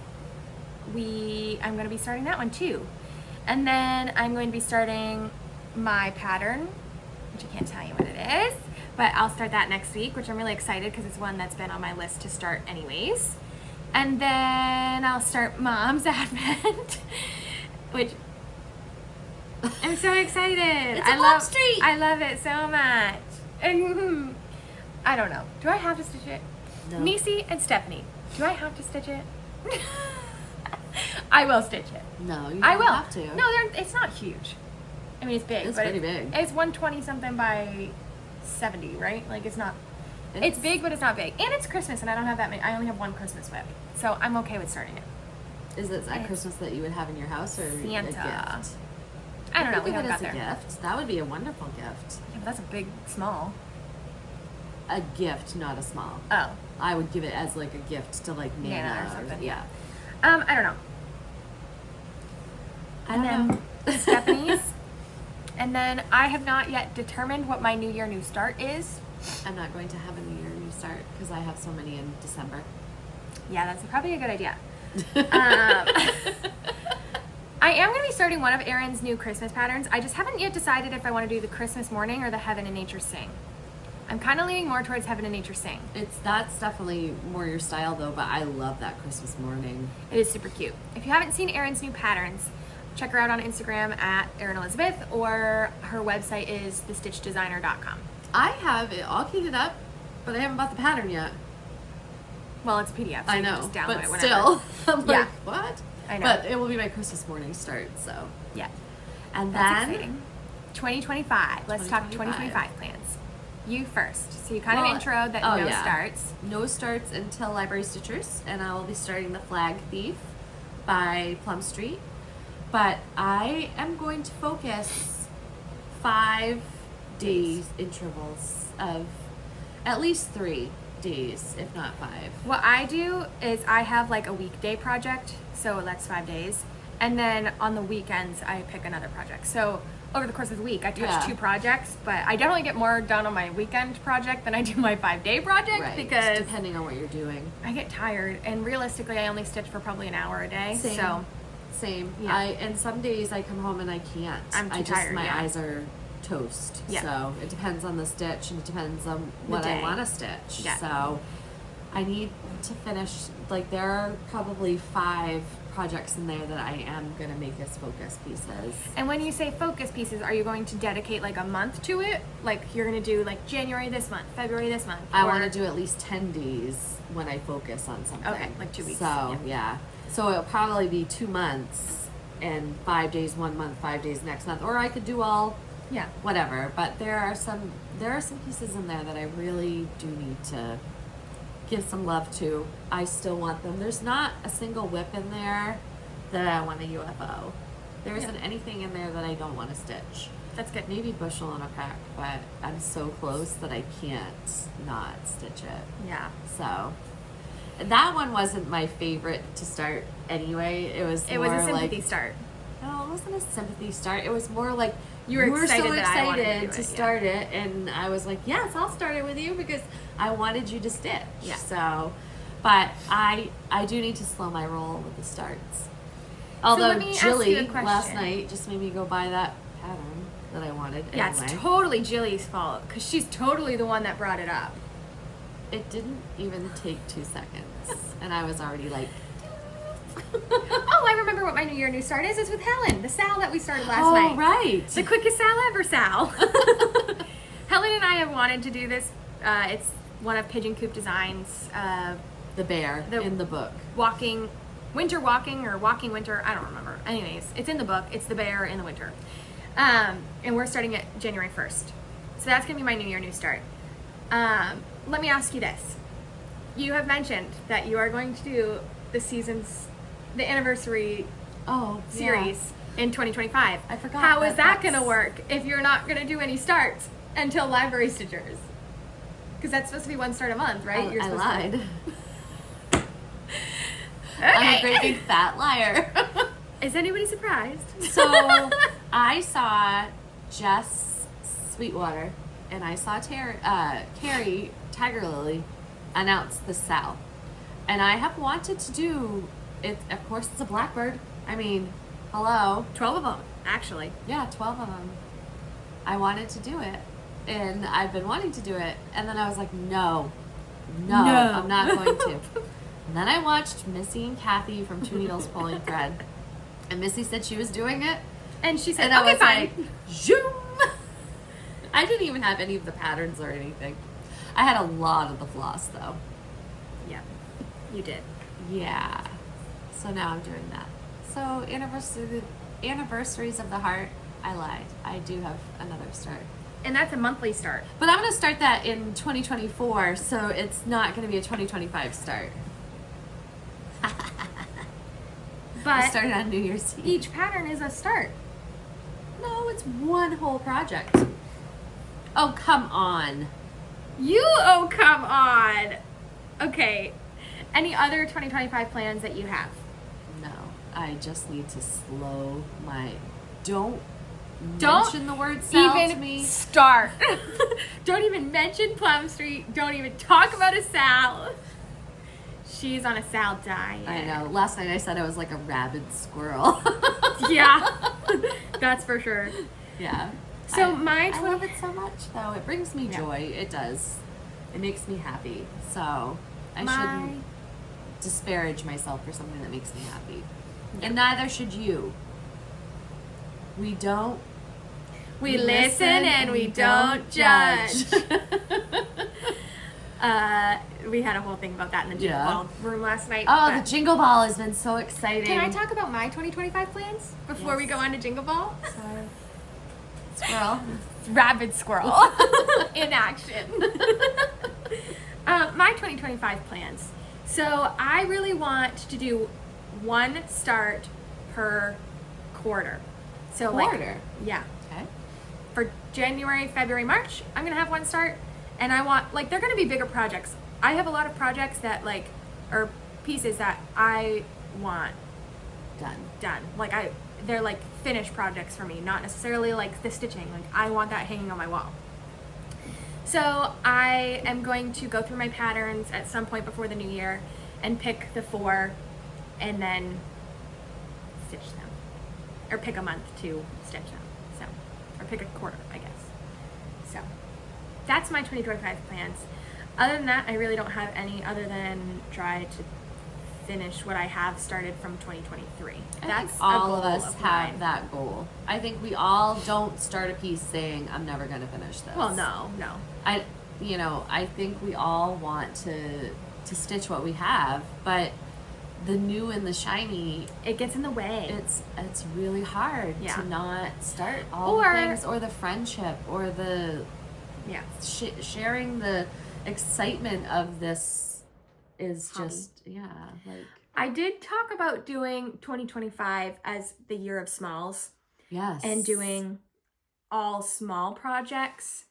going to be starting that one too. And then I'm going to be starting my pattern, which I can't tell you what it is, but I'll start that next week, which I'm really excited because it's one that's been on my list to start anyways. And then I'll start Mom's Advent, which I'm so excited. It's a Plum Street. I love it so much. And I don't know. Do I have to stitch it? No. Niecy and Stephanie, do I have to stitch it? I will stitch it. No, you don't I will. have to. No, it's not huge. I mean, it's big. It's but pretty big. It's 120 something by 70, right? Like it's not. It's big, but it's not big. And it's Christmas, and I don't have that many. I only have one Christmas whip, so I'm okay with starting it. Is it at Christmas that you would have in your house or Santa. a gift? I don't know. We Think of haven't it got as there. a gift. That would be a wonderful gift. Yeah, but that's a big, small. A gift, not a small. Oh. I would give it as like a gift to like Nana Nana or something. Yeah. I don't know. I And don't know. then Stephanie's. And then I have not yet determined what my New Year, New Start is. I'm not going to have a New Year, New Start because I have so many in December. Yeah, that's probably a good idea. I am going to be starting one of Erin's new Christmas patterns. I just haven't yet decided if I want to do the Christmas morning or the Heaven and Nature Sing. I'm kind of leaning more towards Heaven and Nature Sing. That's definitely more your style though, but I love that Christmas morning. It is super cute. If you haven't seen Erin's new patterns, check her out on Instagram at Erin Elizabeth, or her website is thestitchdesigner.com. I have it all keyed up, but I haven't bought the pattern yet. Well, it's a PDF, so I you know, can just download but it whenever. still, I'm Yeah. like, what? I know. But it will be my Christmas morning start, so. Yeah. And That's then exciting. 2025. Let's talk 2025 plans. You first. So you kind of introed that no starts. No starts until Library Stitchers, and I will be starting The Flag Thief by Plum Street. But I am going to focus 5 days intervals of at least 3 days, if not 5. What I do is I have like a weekday project, so that's 5 days. And then on the weekends, I pick another project. So over the course of the week, I touch 2 projects, but I definitely get more done on my weekend project than I do my 5-day project, Right, because depending on what you're doing. I get tired, and realistically, I only stitch for probably an hour a day. Same. So Same. Yeah. And some days I come home and I can't. I'm too I just, tired, my yeah. eyes are toast. Yeah. So it depends on the stitch, and it depends on what day. I want to stitch. Yeah. So I need to finish, like, there are probably 5 projects in there that I am going to make as focus pieces. And when you say focus pieces, are you going to dedicate like a month to it? Like you're going to do like January this month, February this month? I want to do at least 10 days when I focus on something. Okay, like 2 weeks. So, yeah. So it'll probably be 2 months and 5 days one month, 5 days next month. Or I could do all, Yeah. whatever. But there are some pieces in there that I really do need to give some love to. I still want them. There's not a single WIP in there that I want a UFO. There isn't anything in there that I don't want to stitch. That's good. Maybe bushel in a pack, but I'm so close that I can't not stitch it. Yeah. So that one wasn't my favorite to start anyway. It was It more was a sympathy like, start. no, it wasn't a sympathy start. It was more like You were excited so that I wanted to excited do to it, yeah. start it, and I was like, yes, I'll start it with you because I wanted you to stitch. Yeah. So, but I do need to slow my roll with the starts. Although let me ask you a Jilly question. last night just made me go buy that pattern that I wanted. Yeah, anyway. it's totally Jilly's fault because she's totally the one that brought it up. It didn't even take 2 seconds, and I was already like, Oh, I remember what my New Year New Start is. It's with Helen, the Sal that we started last oh, night. right. The quickest Sal ever, Sal. Helen and I have wanted to do this. It's one of Pigeon Coop Designs' The bear in the book. winter walking or walking winter. I don't remember. Anyways, it's in the book. It's the bear in the winter. And we're starting it January 1st. So that's going to be my New Year New Start. Let me ask you this. You have mentioned that you are going to do the anniversary series in 2025. I forgot How is that that's- going to work if you're not going to do any starts until Library Stitchers? Because that's supposed to be one start a month, right? I lied. Okay. I'm a great big fat liar. Is anybody surprised? So I saw Jess Sweetwater and I saw Carrie Tiger Lily announce the Sal. And I have wanted to do it. Of course, it's a blackbird. I mean, hello. 12 of them, actually. Yeah, 12 of them. I wanted to do it. And I've been wanting to do it. And then I was like, no, I'm not going to. And then I watched Missy and Kathy from Two Needles Pulling Thread. And Missy said she was doing it. And she said, And I okay, was fine. like, zoom! I didn't even have any of the patterns or anything. I had a lot of the floss, though. Yeah, you did. Yeah. So now I'm doing that. So anniversaries of the heart, I lied. I do have another start. And that's a monthly start. But I'm going to start that in 2024, so it's not going to be a 2025 start. I But started on New Year's Eve. each pattern is a start. No, it's one whole project. Oh, come on. Oh, come on. Okay. Any other 2025 plans that you have? No, I just need to slow my... Don't Don't mention the word Sal even to me. start. Don't even mention Plum Street. Don't even talk about a Sal. She's on a Sal diet. I know. Last night I said I was like a rabid squirrel. Yeah, that's for sure. Yeah. So I love it so much, though. It brings me Yeah. joy. It does. It makes me happy. So I shouldn't disparage myself for something that makes me happy. And neither should you. We don't. We listen and we don't judge. We had a whole thing about that in the Jingle Yeah. Ball room last night. Oh, but- the Jingle Ball has been so exciting. Can I talk about my 2025 plans before we Yes. go on to Jingle Ball? Sorry. Squirrel. Rabid squirrel in action. My 2025 plans. So I really want to do one start per quarter. So Quarter? yeah. Okay. For January, February, March, I'm gonna have one start, and I want they're gonna be bigger projects. I have a lot of projects that or pieces that I want done. They're like finished projects for me, not necessarily like the stitching. Like I want that hanging on my wall. So I am going to go through my patterns at some point before the new year and pick the 4 and then stitch them. Or pick a month to stitch them. So or pick a quarter, I guess. So that's my 2025 plans. Other than that, I really don't have any other than try to finish what I have started from 2023. That's all of us have that goal. I think we all don't start a piece saying, I'm never going to finish this. Well, no. I think we all want to stitch what we have, but the new and the shiny, it gets in the way. It's really hard to not start all the things, or the friendship, or the sharing the excitement of this is hobby. Just like I did talk about doing 2025 as the year of smalls. Yes. And doing all small projects.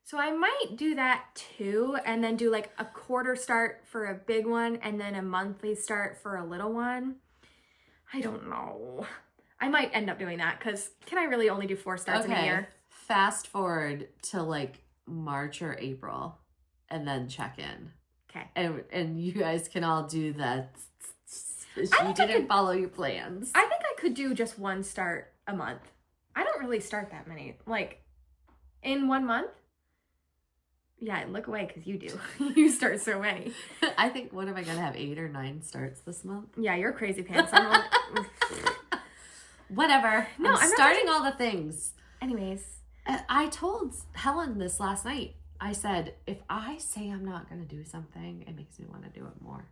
So I might do that too, and then do like a quarter start for a big one and then a monthly start for a little one. I don't know. I might end up doing that because can I really only do 4 starts in a year? Fast forward to like March or April and then check in. Okay. And you guys can all do that. You didn't follow your plans. I think I could do just 1 start a month. I don't really start that many. Like in 1 month? Yeah, look away because you do. You start so many. I think, what am I going to have, 8 or 9 starts this month? Yeah, you're crazy pants. I'm like, whatever. No, I'm starting all the things. Anyways. I told Helen this last night. I said, if I say I'm not going to do something, it makes me want to do it more.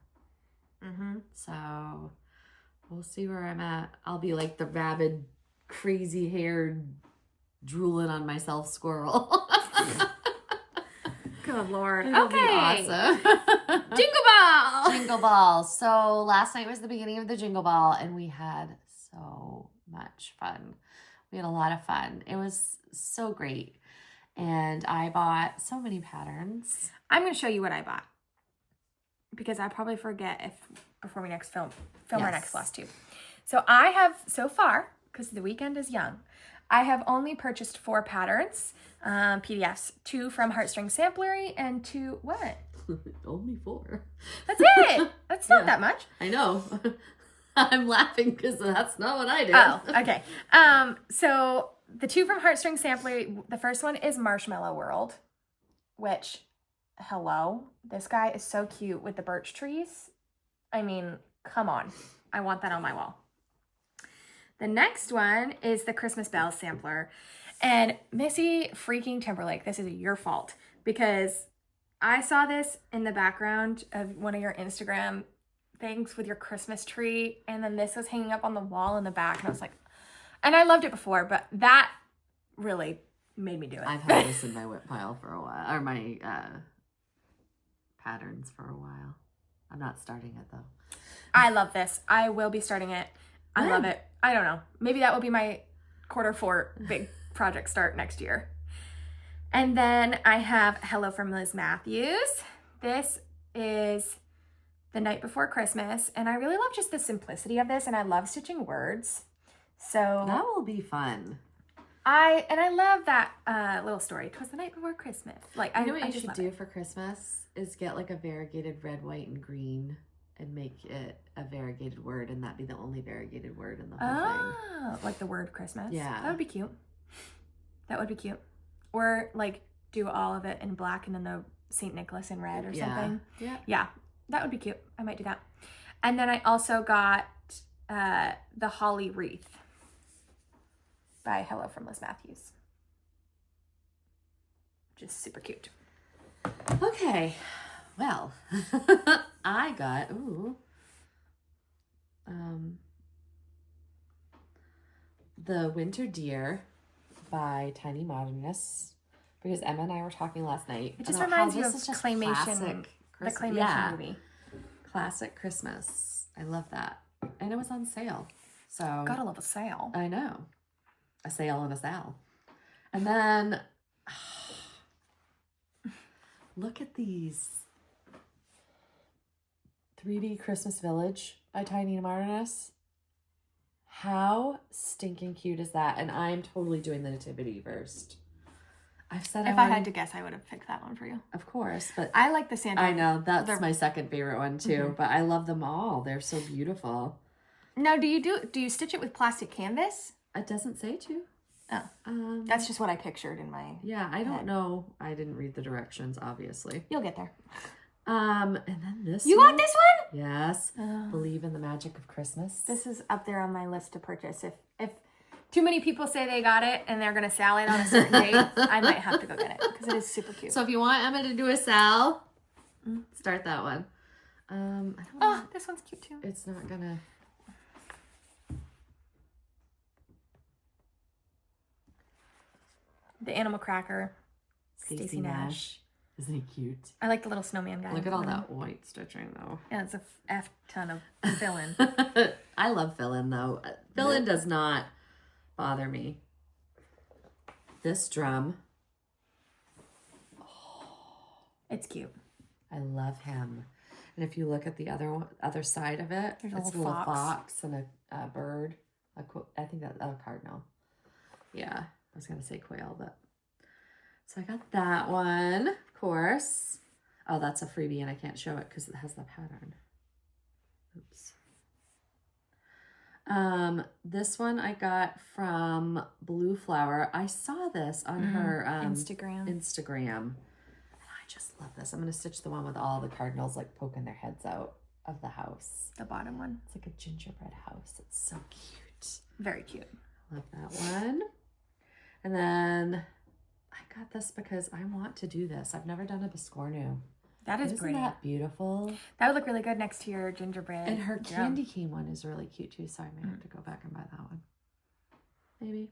Mm-hmm. So we'll see where I'm at. I'll be like the rabid, crazy-haired, drooling on myself squirrel. Good Lord. It'll be awesome. Jingle Ball! Jingle Ball. So last night was the beginning of the Jingle Ball, and we had so much fun. We had a lot of fun. It was so great. And I bought so many patterns. I'm going to show you what I bought. Because I probably forget before we next film our next Flosstube. So I have, so far, because the weekend is young, I have only purchased 4 patterns, PDFs, 2 from Heartstring Samplery and 2, what? Only 4. That's it. That's not that much. I know. I'm laughing because that's not what I did. Oh, okay. So the 2 from Heartstring Samplery, the first one is Marshmallow World, which, hello, this guy is so cute with the birch trees. I mean, come on. I want that on my wall. The next one is the Christmas Bells sampler. And Missy freaking Timberlake, this is your fault because I saw this in the background of one of your Instagram things with your Christmas tree. And then this was hanging up on the wall in the back. And I was like, and I loved it before, but that really made me do it. I've had this in my WIP pile for a while, or my patterns for a while. I'm not starting it though. I love this. I will be starting it. I love it. I don't know. Maybe that will be my quarter 4 big project start next year. And then I have Hello from Liz Matthews. This is the night before Christmas. And I really love just the simplicity of this. And I love stitching words. So that will be fun. I love that little story. 'Twas the night before Christmas. Like, you know what you should do for Christmas is get like a variegated red, white, and green and make it a variegated word, and that be the only variegated word in the whole thing. Oh, like the word Christmas? Yeah. That would be cute. That would be cute. Or like do all of it in black and then the St. Nicholas in red or something. Yeah. Yeah, that would be cute. I might do that. And then I also got the Holly Wreath by Hello from Liz Matthews. Which is super cute. Okay. Well, I got, The Winter Deer by Tiny Modernists, because Emma and I were talking last night. It just reminds you of claymation, the claymation movie. Classic Christmas. I love that. And it was on sale. So Gotta love a sale. I know. A sale and a sale. And then, look at these. 3D Christmas Village by Tiny Modernists. How stinking cute is that? And I'm totally doing the nativity first. I've said if I had to guess, I would have picked that one for you. Of course, but I like the Santa. I know that's my second favorite one too. But I love them all. They're so beautiful. Now, do you stitch it with plastic canvas? It doesn't say to. Oh. That's just what I pictured in my Yeah, I don't know. I didn't read the directions, obviously. You'll get there. And then this You one. want this one? Yes. Believe in the magic of Christmas. This is up there on my list to purchase. If too many people say they got it and they're going to sell it on a certain date, I might have to go get it because it is super cute. So if you want Emma to do a sal, start that one. I don't know. This one's cute too. It's not gonna. The animal cracker. Stacey Nash. Isn't he cute? I like the little snowman guy. Look at all that white stitching though. Yeah, it's a F ton of fill-in. I love fill-in though. Fill-in does not bother me. This drum. It's cute. I love him. And if you look at the other side of it, there's it's a little fox and a bird. I think that's a cardinal. Yeah, I was going to say quail, but. So I got that one, of course. Oh, that's a freebie and I can't show it because it has the pattern. Oops. This one I got from Blue Flower. I saw this on her Instagram. And I just love this. I'm going to stitch the one with all the cardinals like poking their heads out of the house. The bottom one. It's like a gingerbread house. It's so cute. Very cute. Love that one. And then I got this because I want to do this. I've never done a biscornu. That is pretty. Isn't that beautiful? That would look really good next to your gingerbread. And her candy cane one is really cute too, so I may have to go back and buy that one. Maybe.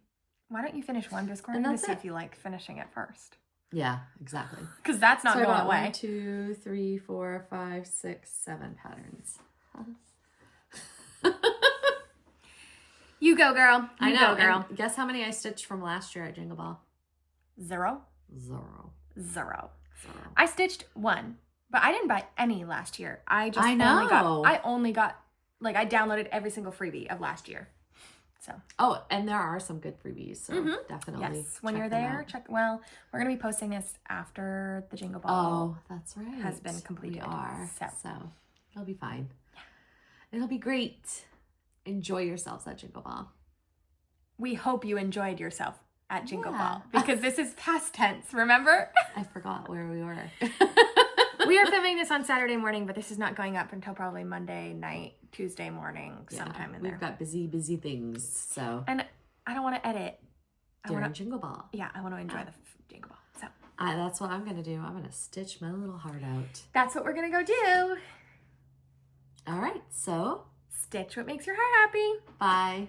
Why don't you finish one biscornu to see if you like finishing it first? Yeah, exactly. Because that's not going away. 1, 2, 3, 4, 5, 6, 7 patterns. You go, girl. I know, go, girl. Guess how many I stitched from last year at Jingle Ball? Zero. Zero. I stitched one, but I didn't buy any last year. I only got like I downloaded every single freebie of last year. So. Oh, and there are some good freebies, so definitely. Yes, when you're there, check. Well, we're gonna be posting this after the Jingle Ball. Oh, that's right. Has been completed. We are. So it'll be fine. Yeah. It'll be great. Enjoy yourselves at Jingle Ball. We hope you enjoyed yourself at Jingle Ball because this is past tense. Remember? I forgot where we were. We are filming this on Saturday morning, but this is not going up until probably Monday night, Tuesday morning, sometime in there. We've got busy things, so. And I don't want to edit. During Jingle Ball. Yeah, I want to enjoy the Jingle Ball. So. That's what I'm going to do. I'm going to stitch my little heart out. That's what we're going to go do. All right, so. Stitch what makes your heart happy. Bye.